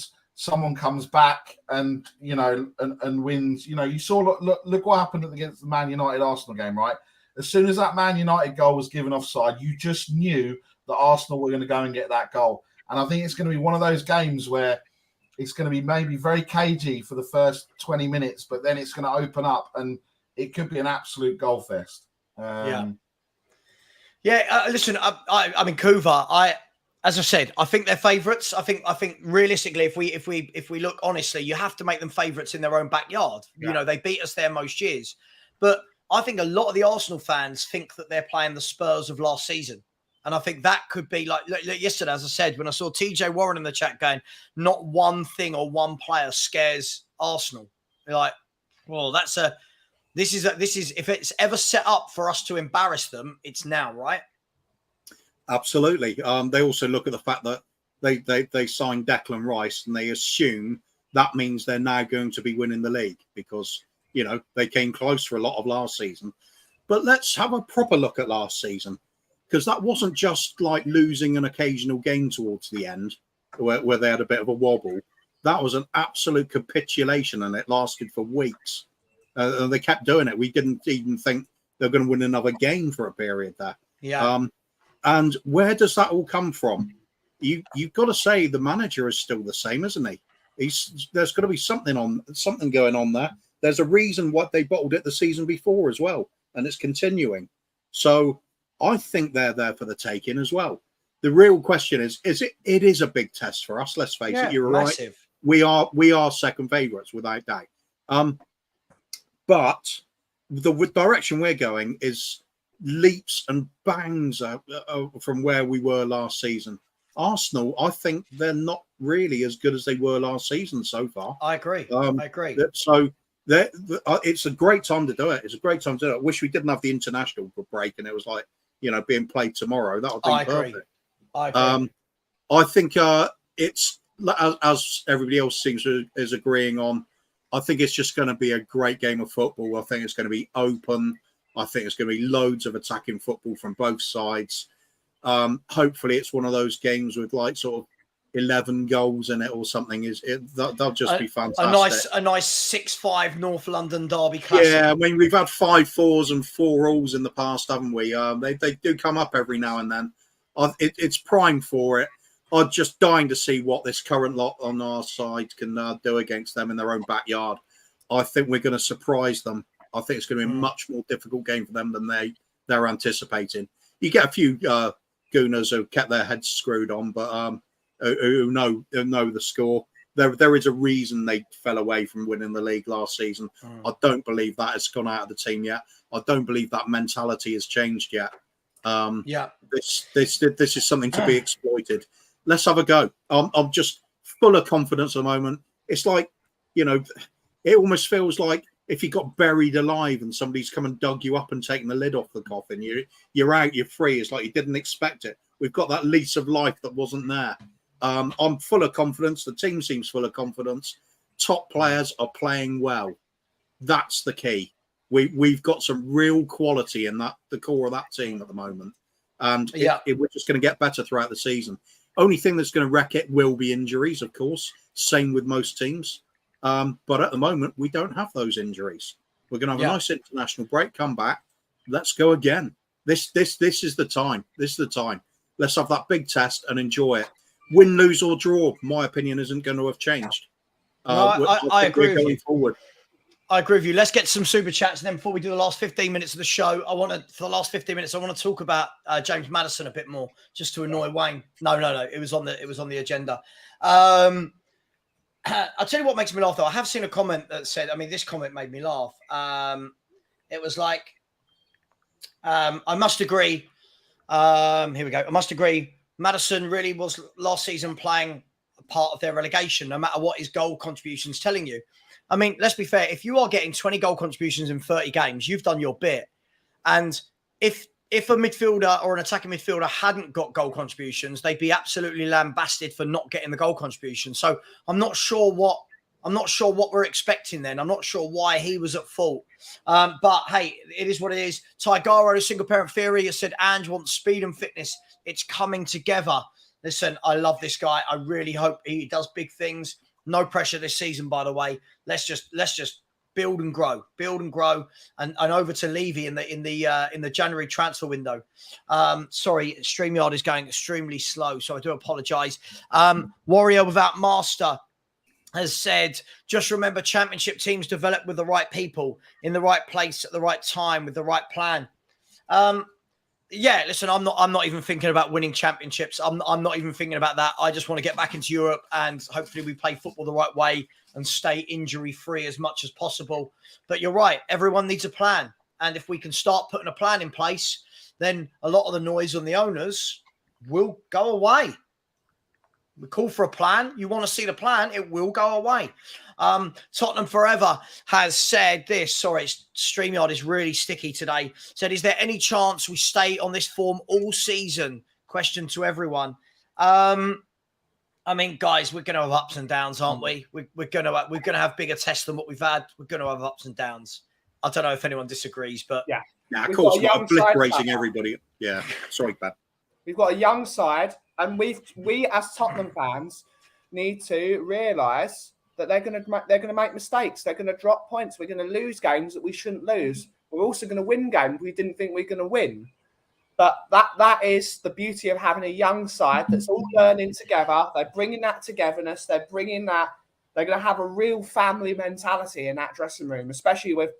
Speaker 5: comes back and wins. You saw look what happened against the Man United Arsenal game, right? As soon as that Man United goal was given offside, you just knew that Arsenal were going to go and get that goal. And I think it's going to be one of those games where it's going to be maybe very cagey for the first 20 minutes, but then it's going to open up and it could be an absolute goal fest.
Speaker 2: Listen, I mean, Kuva, as I said, I think they're favourites. I think realistically, if we look honestly, you have to make them favourites in their own backyard.
Speaker 5: Yeah.
Speaker 2: They beat us there most years. But I think a lot of the Arsenal fans think that they're playing the Spurs of last season. And I think that could be like yesterday, as I said, when I saw TJ Warren in the chat going, not one thing or one player scares Arsenal. You're like, well, this is if it's ever set up for us to embarrass them, it's now, right?
Speaker 3: Absolutely. They also look at the fact that they signed Declan Rice, and they assume that means they're now going to be winning the league because, they came close for a lot of last season. But let's have a proper look at last season, because that wasn't just like losing an occasional game towards the end where they had a bit of a wobble. That was an absolute capitulation, and it lasted for weeks. And they kept doing it. We didn't even think they were going to win another game for a period there.
Speaker 2: Yeah.
Speaker 3: And where does that all come from? You've got to say the manager is still the same, isn't he? There's got to be something going on there. There's a reason why they bottled it the season before as well, and it's continuing. So I think they're there for the taking as well. The real question is it is a big test for us. Let's face it. You're massive. Right. We are second favourites without doubt. But the direction we're going is leaps and bangs from where we were last season. Arsenal, I think they're not really as good as they were last season so far.
Speaker 2: I agree.
Speaker 3: So it's a great time to do it. It's a great time to do it. I wish we didn't have the international break and it was like, being played tomorrow. That would be perfect.
Speaker 2: I agree.
Speaker 3: I think it's, as everybody else is agreeing on, I think it's just going to be a great game of football. I think it's going to be open. I think it's going to be loads of attacking football from both sides. Hopefully it's one of those games with like sort of 11 goals in it or something. They'll just be fantastic.
Speaker 2: A nice 6-5 North London derby classic.
Speaker 3: Yeah, I mean, we've had 5-4s and 4-alls in the past, haven't we? They do come up every now and then. It's prime for it. I'm just dying to see what this current lot on our side can do against them in their own backyard. I think we're going to surprise them. I think it's going to be a much more difficult game for them than they're anticipating. You get a few gooners who kept their heads screwed on, but who know the score. There is a reason they fell away from winning the league last season. I don't believe that has gone out of the team yet. I don't believe that mentality has changed yet. This is something to be exploited. Let's have a go. I'm just full of confidence at the moment. It's like, it almost feels like if you got buried alive and somebody's come and dug you up and taken the lid off the coffin, you're out, you're free. It's like you didn't expect it. We've got that lease of life that wasn't there. I'm full of confidence. The team seems full of confidence. Top players are playing well. That's the key. We've got some real quality in the core of that team at the moment. And we're just going to get better throughout the season. Only thing that's going to wreck it will be injuries, of course. Same with most teams. But at the moment, we don't have those injuries. We're going to have a nice international break, come back. Let's go again. This is the time. This is the time. Let's have that big test and enjoy it. Win, lose, or draw, my opinion isn't going to have changed.
Speaker 2: I agree with you.
Speaker 3: Forward.
Speaker 2: I agree with you. Let's get some super chats. And then before we do the last 15 minutes of the show, for the last 15 minutes, I want to talk about James Madison a bit more, just to annoy Wayne. No. It was on the agenda. I'll tell you what makes me laugh, though. I have seen a comment that said, this comment made me laugh. It was like, I must agree. Here we go. I must agree. Madison really was last season playing a part of their relegation, no matter what his goal contribution's telling you. I mean, let's be fair. If you are getting 20 goal contributions in 30 games, you've done your bit. And if a midfielder or an attacking midfielder hadn't got goal contributions, they'd be absolutely lambasted for not getting the goal contribution. So I'm not sure what we're expecting then. I'm not sure why he was at fault. But hey, it is what it is. Tigaro, single parent theory, has said Ange wants speed and fitness. It's coming together. Listen, I love this guy. I really hope he does big things. No pressure this season, by the way. Let's just build and grow, and over to Levy in the January transfer window. Sorry, StreamYard is going extremely slow, so I do apologise. Warrior Without Master has said, just remember championship teams develop with the right people in the right place at the right time with the right plan. Yeah, listen, I'm not even thinking about winning championships. I'm not even thinking about that. I just want to get back into Europe and hopefully we play football the right way and stay injury-free as much as possible. But you're right, everyone needs a plan. And if we can start putting a plan in place, then a lot of the noise on the owners will go away. We call for a plan. You want to see the plan, it will go away. Tottenham Forever has said this. Sorry, StreamYard is really sticky today. Said, is there any chance we stay on this form all season? Question to everyone. I mean, guys, we're going to have ups and downs, aren't we? We're going to have bigger tests than what we've had. We're going to have ups and downs. I don't know if anyone disagrees, but
Speaker 3: yeah, of course, we're obliterating everybody. Yeah, sorry, Pat.
Speaker 6: We've got a young side, and we as Tottenham fans need to realise that they're going to make mistakes. They're going to drop points. We're going to lose games that we shouldn't lose. We're also going to win games we didn't think we were going to win. But that is the beauty of having a young side that's all learning together. They're bringing that togetherness. They're bringing that. They're going to have a real family mentality in that dressing room, especially with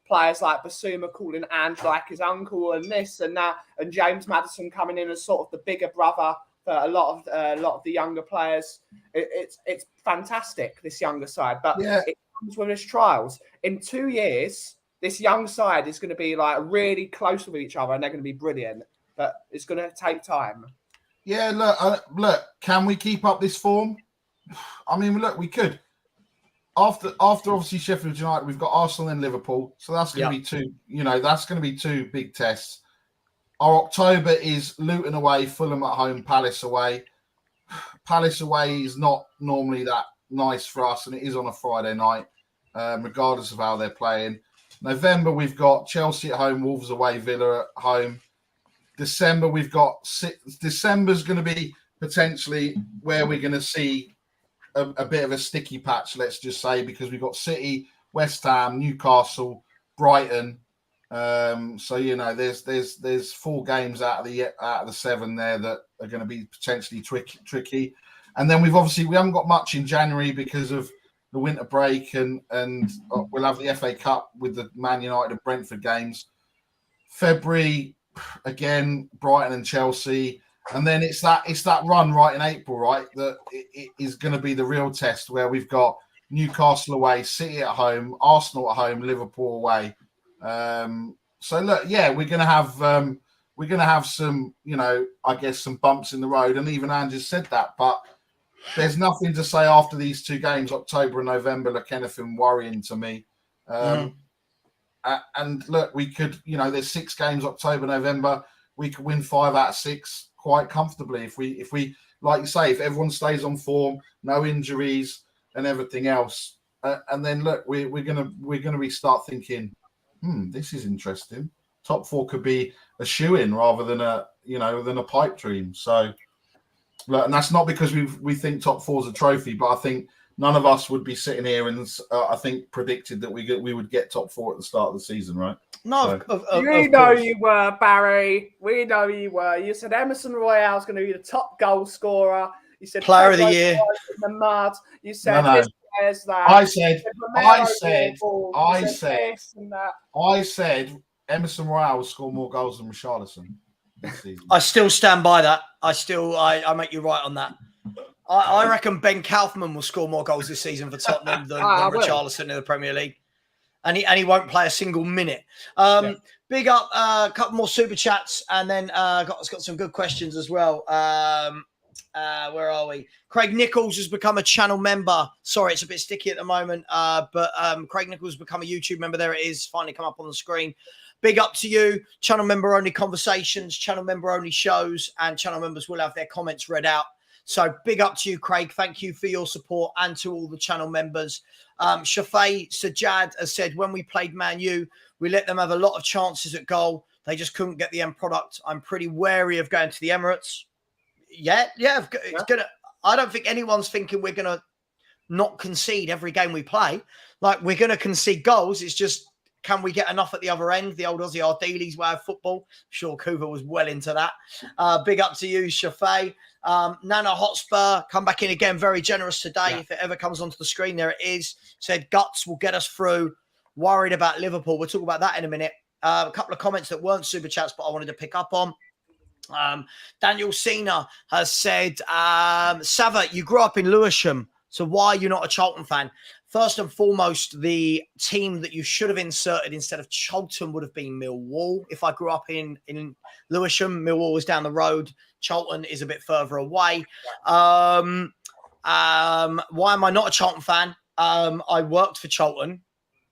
Speaker 6: players like Basuma calling Ange like his uncle and this and that, and James Madison coming in as sort of the bigger brother for a lot of the younger players. It's fantastic, this younger side, but it comes with its trials. In 2 years, this young side is going to be like really close with each other, and they're going to be brilliant. But it's going to take time.
Speaker 5: Yeah, look. Can we keep up this form? I mean, look, we could. After obviously Sheffield United, we've got Arsenal and Liverpool, so that's going to be two. That's going to be two big tests. Our October is Luton away, Fulham at home, Palace away. Palace away is not normally that nice for us, and it is on a Friday night, regardless of how they're playing. November, we've got Chelsea at home, Wolves away, Villa at home. December, December's going to be potentially where we're going to see a bit of a sticky patch, let's just say, because we've got City, West Ham, Newcastle, Brighton. There's 4 games out of the 7 there that are going to be potentially tricky. And then we haven't got much in January because of the winter break, and we'll have the FA Cup with the Man United and Brentford games. February, again, Brighton and Chelsea. And then it's that run right in April, right, that it is going to be the real test, where we've got Newcastle away, City at home, Arsenal at home, Liverpool away. So look, yeah, we're going to have some, I guess some bumps in the road, and even Andrew said that, but there's nothing to say after these 2 games, October and November, look anything worrying to me. And look, we could, there's 6 games, October, November, we could win 5 out of 6 quite comfortably if we like you say, if everyone stays on form, no injuries and everything else. And then look, we're gonna start thinking, this is interesting. Top 4 could be a shoe-in rather than a pipe dream. So, and that's not because we think top 4 is a trophy, but I think none of us would be sitting here and I think predicted that we would get top 4 at the start of the season, right?
Speaker 6: No, we know you were, Barry. We know you were. You said Emerson Royale is going to be the top goal scorer. You said
Speaker 2: player of the year
Speaker 6: in the mud. You said
Speaker 5: no.
Speaker 6: this player's that.
Speaker 5: I said Emerson Royale will score more goals than Richarlison this season.
Speaker 2: I still stand by that. I make you right on that. I reckon Ben Kaufman will score more goals this season for Tottenham than Richarlison in the Premier League. And he won't play a single minute. Big up a couple more super chats, and then got some good questions as well. Where are we? Craig Nichols has become a channel member. Sorry, it's a bit sticky at the moment, but Craig Nichols has become a YouTube member. There it is, finally come up on the screen. Big up to you. Channel member only conversations, channel member only shows, and channel members will have their comments read out. So big up to you, Craig. Thank you for your support, and to all the channel members. Shafay Sajjad has said, when we played Man U, we let them have a lot of chances at goal. They just couldn't get the end product. I'm pretty wary of going to the Emirates. It's gonna. I don't think anyone's thinking we're gonna not concede every game we play. Like, we're gonna concede goals. It's just, can we get enough at the other end? The old Aussie Ardiles way of football. I'm sure Kuva was well into that. Big up to you, Shafay. Nana Hotspur, come back in again. Very generous today. Yeah. If it ever comes onto the screen, there it is. Said guts will get us through. Worried about Liverpool. We'll talk about that in a minute. A couple of comments that weren't super chats, but I wanted to pick up on. Daniel Cena has said, Savva, you grew up in Lewisham, so why are you not a Charlton fan? First and foremost, the team that you should have inserted instead of Charlton would have been Millwall. If I grew up in Lewisham, Millwall was down the road. Charlton is a bit further away. Why am I not a Charlton fan? I worked for Charlton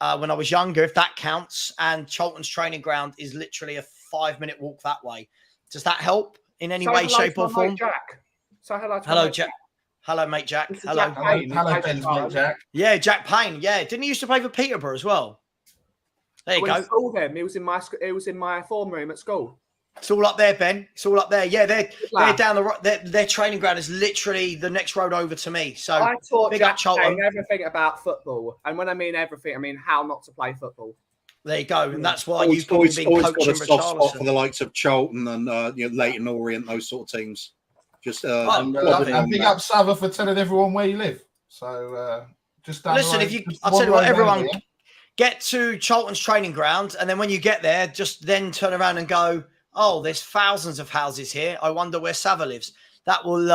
Speaker 2: when I was younger, if that counts, and Charlton's training ground is literally a 5-minute walk that way. Does that help in any way, shape, or form?
Speaker 6: Jack. So
Speaker 2: hello, Jack. Hello, mate Jack. Hello.
Speaker 5: Hello, Ben's mate Jack.
Speaker 2: Yeah, Jack Payne. Yeah, didn't he used to play for Peterborough as well? There you go.
Speaker 6: School him. He was in my form room at school.
Speaker 2: It's all up there, Ben. It's all up there. Yeah, they're down the road. Their training ground is literally the next road over to me. So
Speaker 6: I taught Jack Payne everything about football, and when I mean everything, I mean how not to play football.
Speaker 2: There you go, and that's why you've always been coaching
Speaker 3: got a soft spot for the likes of Charlton and Leyton Orient, those sort of teams. Just
Speaker 5: and big up Savva for telling everyone where you live. So just down
Speaker 2: listen, I'll tell you what, everyone get to Charlton's training ground, and then when you get there, just then turn around and go, oh, there's thousands of houses here. I wonder where Savva lives. That will,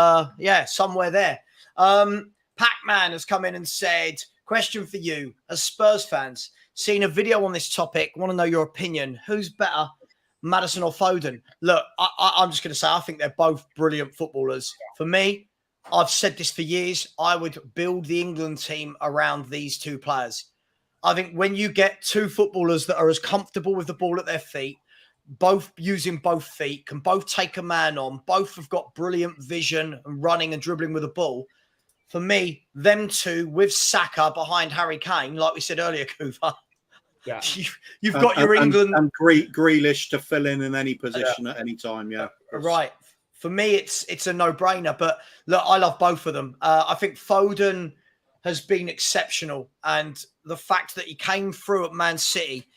Speaker 2: somewhere there. Pac-Man has come in and said, question for you, as Spurs fans, seen a video on this topic, want to know your opinion. Who's better, Madison or Foden? Look, I'm just going to say, I think they're both brilliant footballers. For me, I've said this for years, I would build the England team around these two players. I think when you get two footballers that are as comfortable with the ball at their feet, both using both feet, can both take a man on, both have got brilliant vision and running and dribbling with the ball. For me, them two with Saka behind Harry Kane, like we said earlier, Kuva, you've got your England...
Speaker 3: And Grealish to fill in any position at any time, yeah.
Speaker 2: Right. For me, it's a no-brainer. But look, I love both of them. I think Foden has been exceptional. And the fact that he came through at Man City,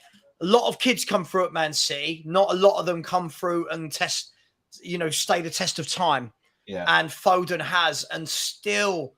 Speaker 2: a lot of kids come through at Man City. Not a lot of them come through and stay the test of time. Yeah. And Foden has, and still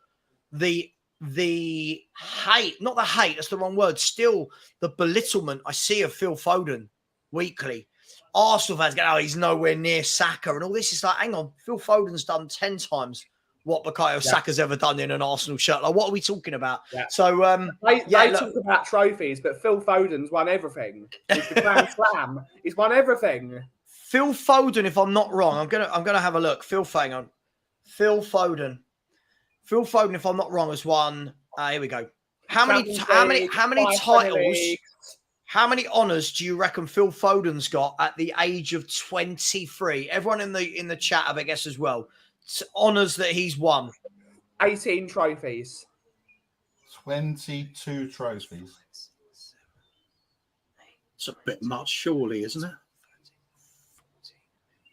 Speaker 2: the hate, not the hate, that's the wrong word, still the belittlement I see of Phil Foden weekly. Arsenal fans go, he's nowhere near Saka and all this. Is like, hang on, Phil Foden's done 10 times what Bukayo Saka's ever done in an Arsenal shirt. Like, what are we talking about? Yeah. So
Speaker 6: they talk about trophies, but Phil Foden's won everything. He's the Grand Slam. He's won everything.
Speaker 2: Phil Foden, if I'm not wrong, I'm gonna have a look. Phil Foden, if I'm not wrong, has won. Here we go. How many titles? How many honours do you reckon Phil Foden's got at the age of 23? Everyone in the chat, I guess, as well. Honours that he's won.
Speaker 6: 18 trophies.
Speaker 5: 22 trophies.
Speaker 3: It's a bit much, surely, isn't it?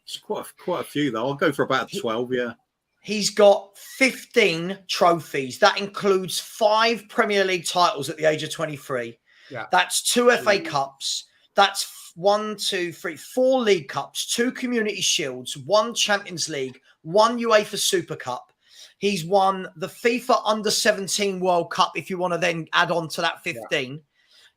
Speaker 3: It's quite a few, though. I'll go for about 12, yeah.
Speaker 2: He's got 15 trophies. That includes 5 Premier League titles at the age of 23. Yeah. That's 2 FA Cups. That's 4 League Cups, 2 Community Shields, 1 Champions League, 1 UEFA Super Cup. He's won the FIFA Under-17 World Cup, if you want to then add on to that 15. Yeah.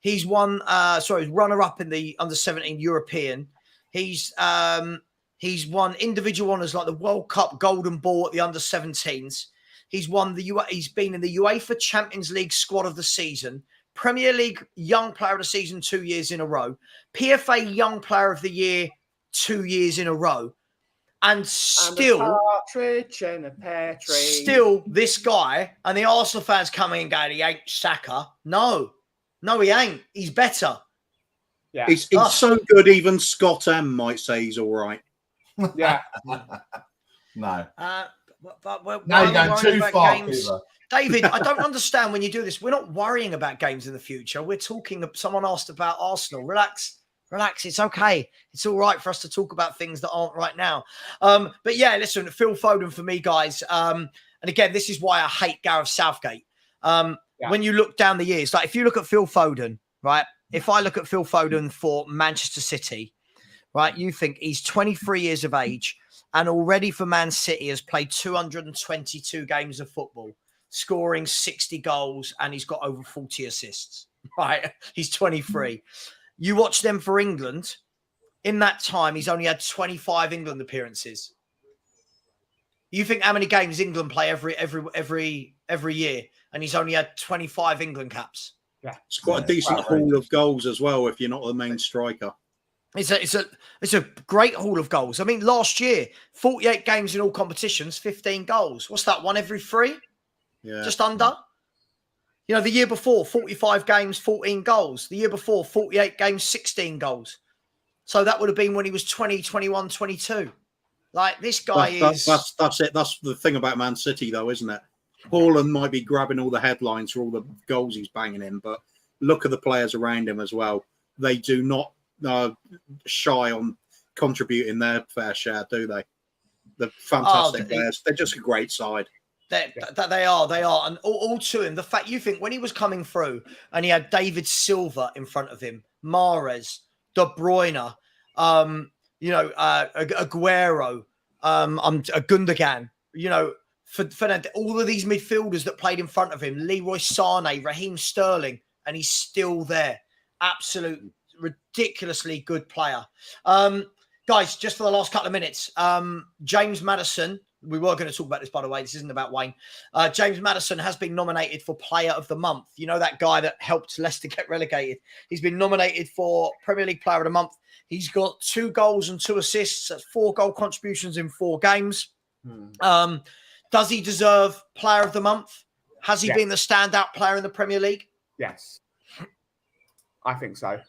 Speaker 2: He's won, runner-up in the Under-17 European. He's won individual honours like the World Cup Golden Ball at the Under-17s. He's been in the UEFA Champions League Squad of the Season, Premier League Young Player of the Season 2 years in a row, PFA Young Player of the Year 2 years in a row, and still, still this guy and the Arsenal fans coming and going, he ain't Saka. No, he ain't. He's better.
Speaker 3: Yeah, he's so good. Even Scott M might say he's all right.
Speaker 6: Yeah.
Speaker 5: No.
Speaker 2: But
Speaker 5: now you're going too far,
Speaker 2: David, I don't understand when you do this. We're not worrying about games in the future. We're talking. Someone asked about Arsenal. Relax. It's okay. It's all right for us to talk about things that aren't right now. But yeah, listen, Phil Foden for me, guys. And again, this is why I hate Gareth Southgate. When you look down the years, like if you look at Phil Foden, right? If I look at Phil Foden for Manchester City, right? You think he's 23 years of age and already for Man City has played 222 games of football, scoring 60 goals, and he's got over 40 assists, right? He's 23. You watch them for England. In that time, he's only had 25 England appearances. You think how many games England play every year, and he's only had 25 England caps.
Speaker 3: Yeah, it's quite a decent haul of goals as well. If you're not the main striker,
Speaker 2: it's a great haul of goals. I mean, last year, 48 games in all competitions, 15 goals. What's that? 1 every 3?
Speaker 3: Yeah,
Speaker 2: just under. You know, the year before, 45 games, 14 goals. The year before, 48 games, 16 goals. So that would have been when he was 20, 21, 22. Like, this guy
Speaker 3: That's it. That's the thing about Man City, though, isn't it? Haaland might be grabbing all the headlines for all the goals he's banging in, but look at the players around him as well. They do not shy on contributing their fair share, do they? The fantastic players. They're just a great side.
Speaker 2: They are. And all to him, the fact you think when he was coming through and he had David Silva in front of him, Mahrez, De Bruyne, Aguero, Gundogan, for all of these midfielders that played in front of him, Leroy Sané, Raheem Sterling, and he's still there. Absolute, ridiculously good player. Guys, just for the last couple of minutes, James Madison, we were going to talk about this, by the way. This isn't about Wayne. James Madison has been nominated for Player of the Month. You know, that guy that helped Leicester get relegated. He's been nominated for Premier League Player of the Month. He's got 2 goals and 2 assists. That's 4 goal contributions in 4 games. Does he deserve Player of the Month? Has he been the standout player in the Premier League?
Speaker 6: Yes. I think so.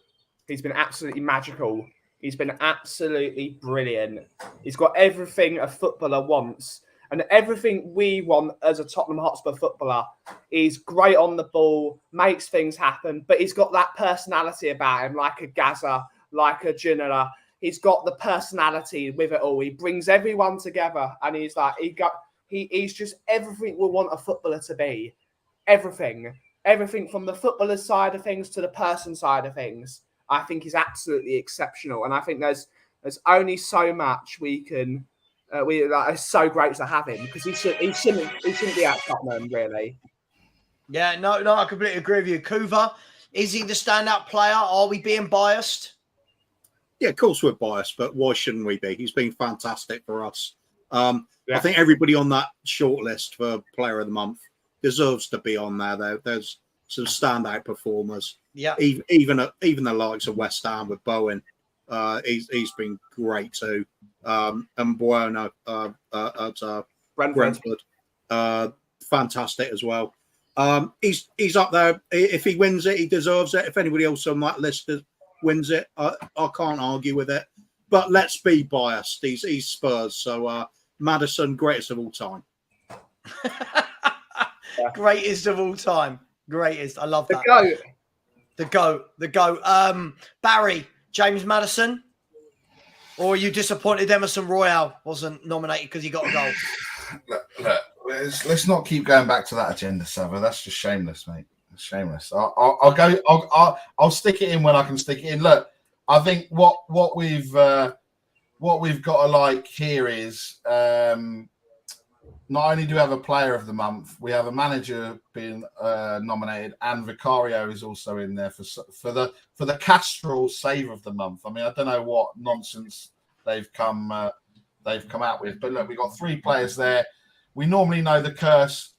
Speaker 6: He's been absolutely magical. He's been absolutely brilliant. He's got everything a footballer wants and everything we want as a Tottenham Hotspur footballer. He's great on the ball, makes things happen, but he's got that personality about him, like a Gaza, like a Ginola. He's got the personality with it all. He brings everyone together, and he's like he's just everything we want a footballer to be. Everything from the footballer's side of things to the person side of things. I think he's absolutely exceptional, and I think there's only so much we can. It's so great to have him because he shouldn't be at Tottenham, really.
Speaker 2: Yeah, no, I completely agree with you. Kuva, is he the standout player? Are we being biased?
Speaker 3: Yeah, of course we're biased, but why shouldn't we be? He's been fantastic for us. I think everybody on that shortlist for Player of the Month deserves to be on there. There's some standout performers.
Speaker 2: Yeah,
Speaker 3: even the likes of West Ham with Bowen, he's been great too. And Bueno at Brentford, fantastic as well. He's up there. If he wins it, he deserves it. If anybody else on that list wins it, I can't argue with it. But let's be biased. He's Spurs, so Madison, greatest of all time.
Speaker 2: Greatest of all time. Greatest. I love that. The GOAT. Barry, James Madison? Or are you disappointed Emerson Royale wasn't nominated because he got a goal?
Speaker 5: Look, let's not keep going back to that agenda, Savva. That's just shameless, mate. It's shameless. I'll stick it in when I can stick it in. Look, I think what we've got to like here is not only do we have a Player of the Month, we have a manager being nominated, and Vicario is also in there for the Castrol Save of the Month. I mean, I don't know what nonsense they've come out with, but look, we've got 3 players there. We normally know the curse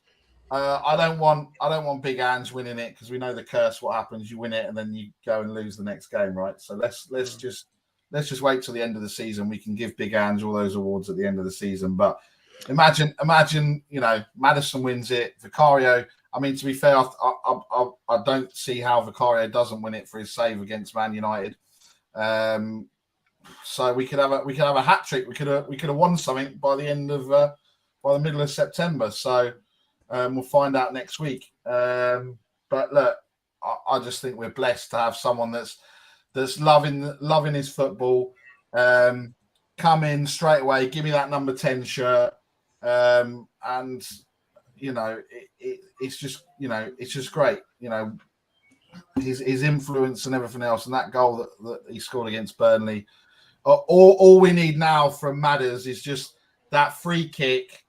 Speaker 5: I don't want Big Ange winning it because we know the curse. What happens? You win it and then you go and lose the next game, right? So let's just wait till the end of the season. We can give Big Ange all those awards at the end of the season. But imagine, Madison wins it. Vicario. I mean, to be fair, I don't see how Vicario doesn't win it for his save against Man United. So we could have a hat trick. We could have won something by the end of by the middle of September. So. We'll find out next week. But look, I just think we're blessed to have someone that's loving his football. Come in straight away, give me that number 10 shirt, and it's just great. His influence and everything else, and that goal that he scored against Burnley. All we need now from Madders is just that free kick,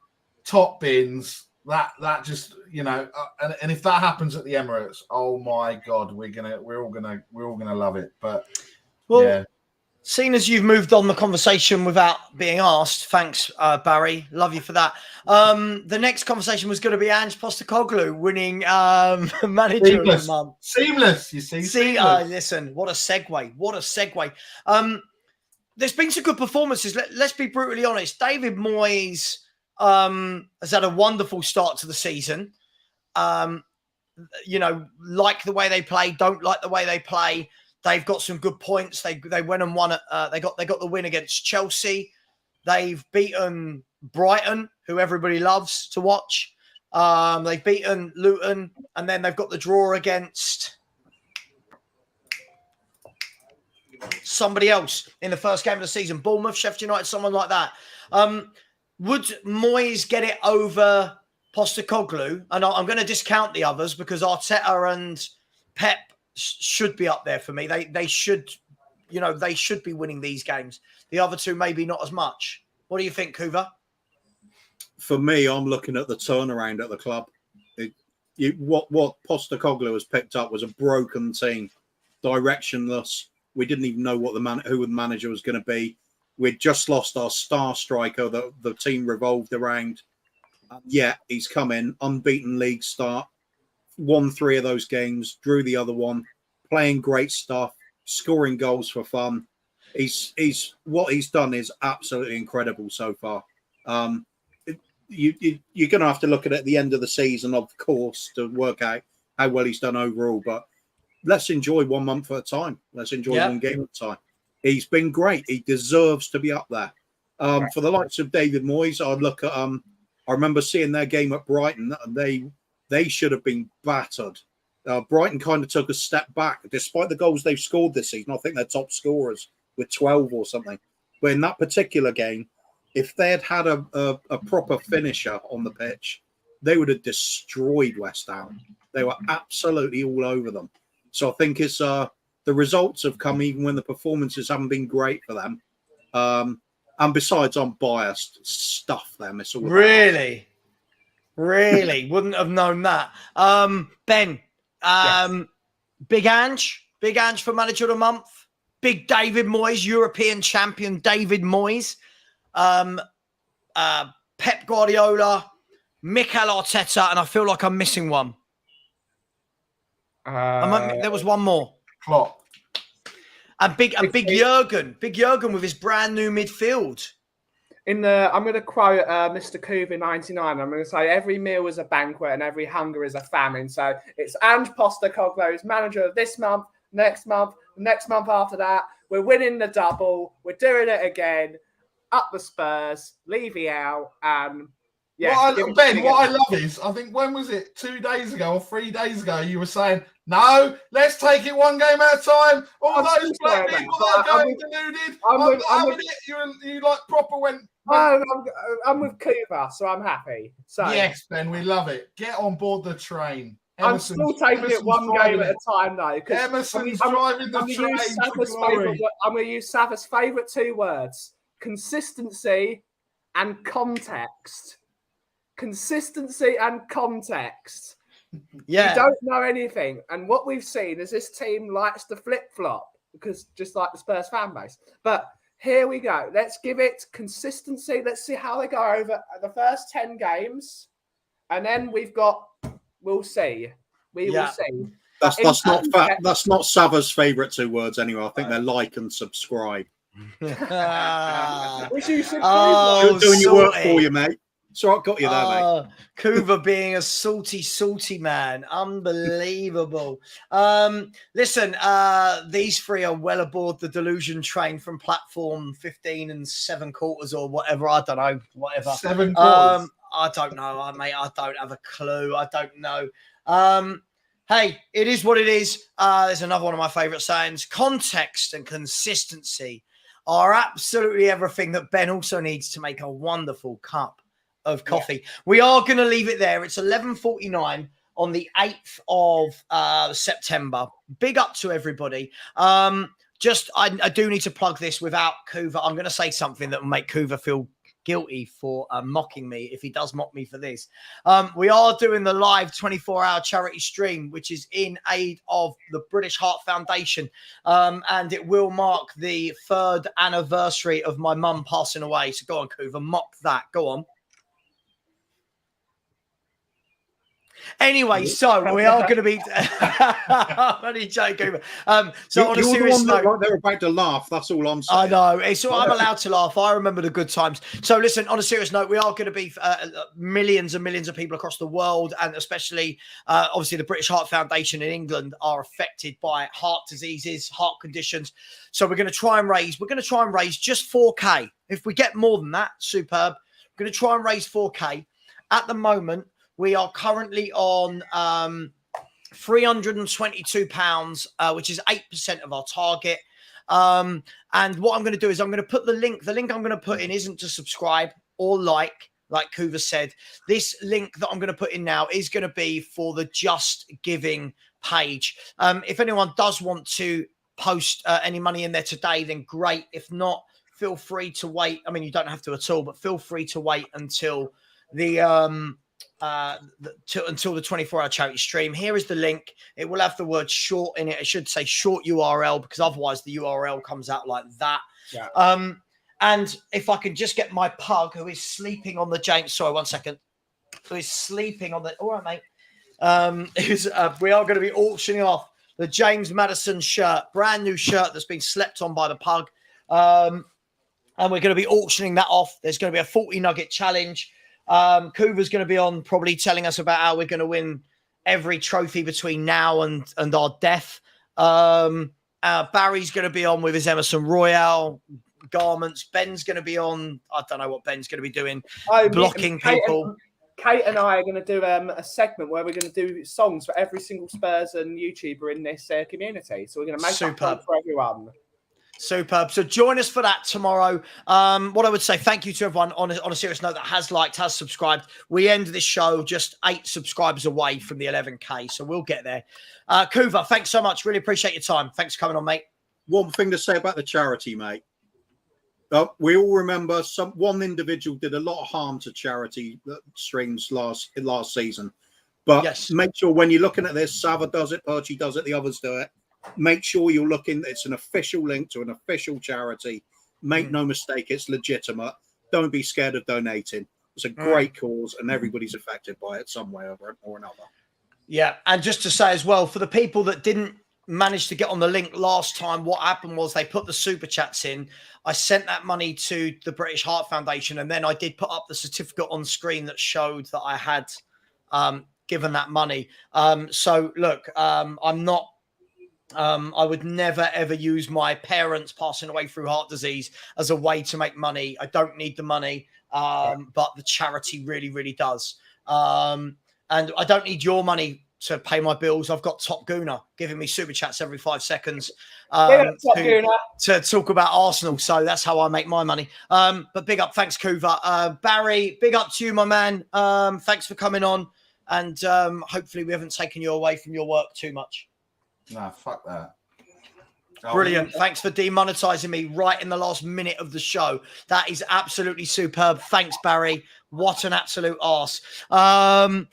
Speaker 5: top bins. That just and if that happens at the Emirates, oh my God, we're all gonna love it. But yeah.
Speaker 2: Seeing as you've moved on the conversation without being asked, thanks, Barry. Love you for that. The next conversation was going to be Ange Postecoglou winning manager of the month.
Speaker 5: Seamless, you see.
Speaker 2: Listen, what a segue. There's been some good performances. Let's be brutally honest. David Moyes has had a wonderful start to the season. Like the way they play, don't like the way they play. They've got some good points. They went and won. They got the win against Chelsea. They've beaten Brighton, who everybody loves to watch. They've beaten Luton, and then they've got the draw against somebody else in the first game of the season. Bournemouth, Sheffield United, someone like that. Would Moyes get it over Postecoglou? And I'm going to discount the others because Arteta and Pep should be up there for me. They should be winning these games. The other two maybe not as much. What do you think, Hoover?
Speaker 3: For me, I'm looking at the turnaround at the club. What Postecoglou has picked up was a broken team, directionless. We didn't even know who the manager was going to be. We'd just lost our star striker that the team revolved around. Yet he's come in, unbeaten league start, won 3 of those games, drew the other one, playing great stuff, scoring goals for fun. What he's done is absolutely incredible so far. You're going to have to look at it at the end of the season, of course, to work out how well he's done overall. But let's enjoy 1 month at a time. Let's enjoy one game at a time. He's been great. He deserves to be up there. For the likes of David Moyes, I'd look at. I remember seeing their game at Brighton, and they should have been battered. Brighton kind of took a step back, despite the goals they've scored this season. I think they're top scorers with 12 or something. But in that particular game, if they had a proper finisher on the pitch, they would have destroyed West Ham. They were absolutely all over them. So I think it's the results have come even when the performances haven't been great for them. And besides, I'm biased. Stuff them. It's all
Speaker 2: really wouldn't have known that. Ben, yes. Big Ange for manager of the month. Big David Moyes, European champion David Moyes. Pep Guardiola, Mikel Arteta, and I feel like I'm missing one. There was one more.
Speaker 5: Klopp.
Speaker 2: And big Jurgen with his brand new midfield.
Speaker 6: I'm going to quote Mr. Cougar 99. I'm going to say every meal is a banquet and every hunger is a famine. So it's Ange Postecoglou, who's manager of this month, next month, the next month after that. We're winning the double. We're doing it again. Up the Spurs, Levy out, and
Speaker 5: what I love is, I think, when was it? 2 days ago or 3 days ago, you were saying, no, let's take it one game at a time. All those black people that are going deluded. You like proper went.
Speaker 6: I'm with Cuba, so I'm happy. So
Speaker 5: yes, Ben, we love it. Get on board the train.
Speaker 6: I'm still taking it one game at a time, though.
Speaker 5: Emerson's driving the train.
Speaker 6: I'm going to use Savva's favourite 2 words: consistency and context. Consistency and context.
Speaker 2: Yeah.
Speaker 6: You don't know anything. And what we've seen is this team likes to flip-flop, because just like the Spurs fan base. But here we go. Let's give it consistency. Let's see how they go over the first 10 games. And then we've got We'll see. We will see.
Speaker 3: That's not Savva's favourite 2 words anyway. I think they're like and subscribe.
Speaker 6: Which you should
Speaker 3: doing your work for you, mate. So I got you there, mate.
Speaker 2: Kuva being a salty man. Unbelievable. Listen, these 3 are well aboard the delusion train from platform 15 and 7/4 or whatever. I don't know. Whatever.
Speaker 5: 7/4.
Speaker 2: I don't know, mate. I don't have a clue. I don't know. Hey, it is what it is. There's another one of my favourite sayings. Context and consistency are absolutely everything that Ben also needs to make a wonderful cup of coffee. We are going to leave it there. It's 11:49 on the 8th of September. Big up to everybody. I do need to plug this without Kuva. I'm going to say something that will make Kuva feel guilty for mocking me if he does mock me for this. We are doing the live 24-hour charity stream, which is in aid of the British Heart Foundation, and it will mark the 3rd anniversary of my mum passing away. So go on, Kuva, mock that. Go on. Anyway, so we are going to be. I'm only joking. So on a serious note,
Speaker 3: like they're about to laugh. That's all I'm saying.
Speaker 2: I know. I'm allowed to laugh. I remember the good times. So listen, on a serious note, we are going to be millions and millions of people across the world, and especially, obviously, the British Heart Foundation in England are affected by heart diseases, heart conditions. So we're going to try and raise. We're going to try and raise just 4K. If we get more than that, superb. We're going to try and raise 4K. At the moment, we are currently on £322, which is 8% of our target. And what I'm going to do is I'm going to put the link. The link I'm going to put in isn't to subscribe or like Kuva said. This link that I'm going to put in now is going to be for the Just Giving page. If anyone does want to post any money in there today, then great. If not, feel free to wait. I mean, you don't have to at all, but feel free to wait until the until the 24-hour charity stream. Here is the link. It will have the word short in it. It should say short URL, because otherwise the URL comes out like that.
Speaker 3: Yeah.
Speaker 2: And if I can just get my pug, who is sleeping on the James, sorry, 1 second, who is sleeping on the, all right, mate. We are going to be auctioning off the James Madison shirt, brand new shirt that's been slept on by the pug. And we're going to be auctioning that off. There's going to be a 40 nugget challenge. Kuva's going to be on, probably telling us about how we're going to win every trophy between now and our death. Barry's going to be on with his Emerson Royale garments. Ben's going to be on. I don't know what Ben's going to be doing, blocking people.
Speaker 6: Kate and I are going to do a segment where we're going to do songs for every single Spurs and YouTuber in this community. So we're going to make that fun for everyone.
Speaker 2: Superb. So join us for that tomorrow. What I would say, thank you to everyone on a serious note that has liked, has subscribed. We end this show just 8 subscribers away from the 11K. So we'll get there. Kuva, thanks so much. Really appreciate your time. Thanks for coming on, mate.
Speaker 3: One thing to say about the charity, mate. We all remember one individual did a lot of harm to charity streams last season. But yes, make sure when you're looking at this, Savva does it, Perchy does it, the others do it. Make sure you're looking, it's an official link to an official charity. Make no mistake, it's legitimate. Don't be scared of donating. It's a great cause and everybody's affected by it some way or another.
Speaker 2: Yeah, and just to say as well, for the people that didn't manage to get on the link last time, what happened was they put the super chats in. I sent that money to the British Heart Foundation, and then I did put up the certificate on screen that showed that I had given that money. So look, I'm not, I would never, ever use my parents passing away through heart disease as a way to make money. I don't need the money, but the charity really, really does. And I don't need your money to pay my bills. I've got Top Gooner giving me super chats every 5 seconds to talk about Arsenal. So that's how I make my money. But big up. Thanks, Kuva. Barry, big up to you, my man. Thanks for coming on. And hopefully we haven't taken you away from your work too much.
Speaker 5: Nah, fuck that.
Speaker 2: Brilliant. Thanks for demonetizing me right in the last minute of the show. That is absolutely superb. Thanks, Barry. What an absolute arse. Ben,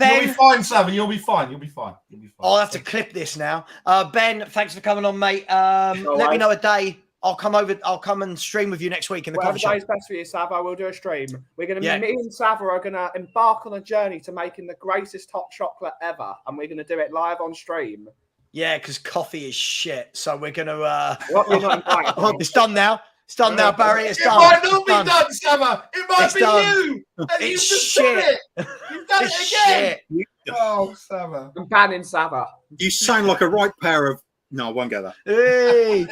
Speaker 5: you'll be fine, Savva. You'll be fine. You'll be fine. You'll be fine.
Speaker 2: I'll have to clip this now. Ben, thanks for coming on, mate. Let me know a day I'll come and stream with you next week in the coffee shop.
Speaker 6: Whatever day's best for you, Savva, we'll do a stream. Me and Savva are going to embark on a journey to making the greatest hot chocolate ever, and we're going to do it live on stream.
Speaker 2: Yeah, because coffee is shit. So we're going to...
Speaker 6: You're not invited.
Speaker 2: It's done now. It's done now, Barry. It's done.
Speaker 5: It might not be done, Savva. It might be you. And
Speaker 2: It's
Speaker 5: you've just
Speaker 2: shit.
Speaker 5: done it. You've done it again.
Speaker 2: Shit.
Speaker 5: Oh, Savva.
Speaker 6: I'm banning Savva.
Speaker 3: You sound like a right pair of... No, I won't go there.
Speaker 2: Hey.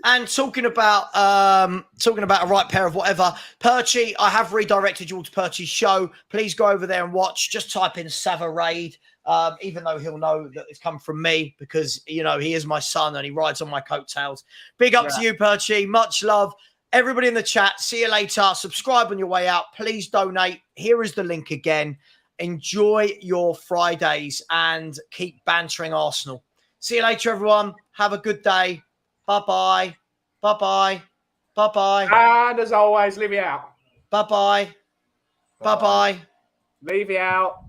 Speaker 2: And talking about a right pair of whatever, Perchy, I have redirected you all to Perchy's show. Please go over there and watch. Just type in Savva Raid, even though he'll know that it's come from me because, he is my son and he rides on my coattails. Big up to you, Perchy. Much love. Everybody in the chat, see you later. Subscribe on your way out. Please donate. Here is the link again. Enjoy your Fridays and keep bantering Arsenal. See you later, everyone. Have a good day. Bye-bye. Bye-bye. Bye-bye.
Speaker 6: And as always, leave you out.
Speaker 2: Bye-bye. Bye-bye.
Speaker 6: Leave you out.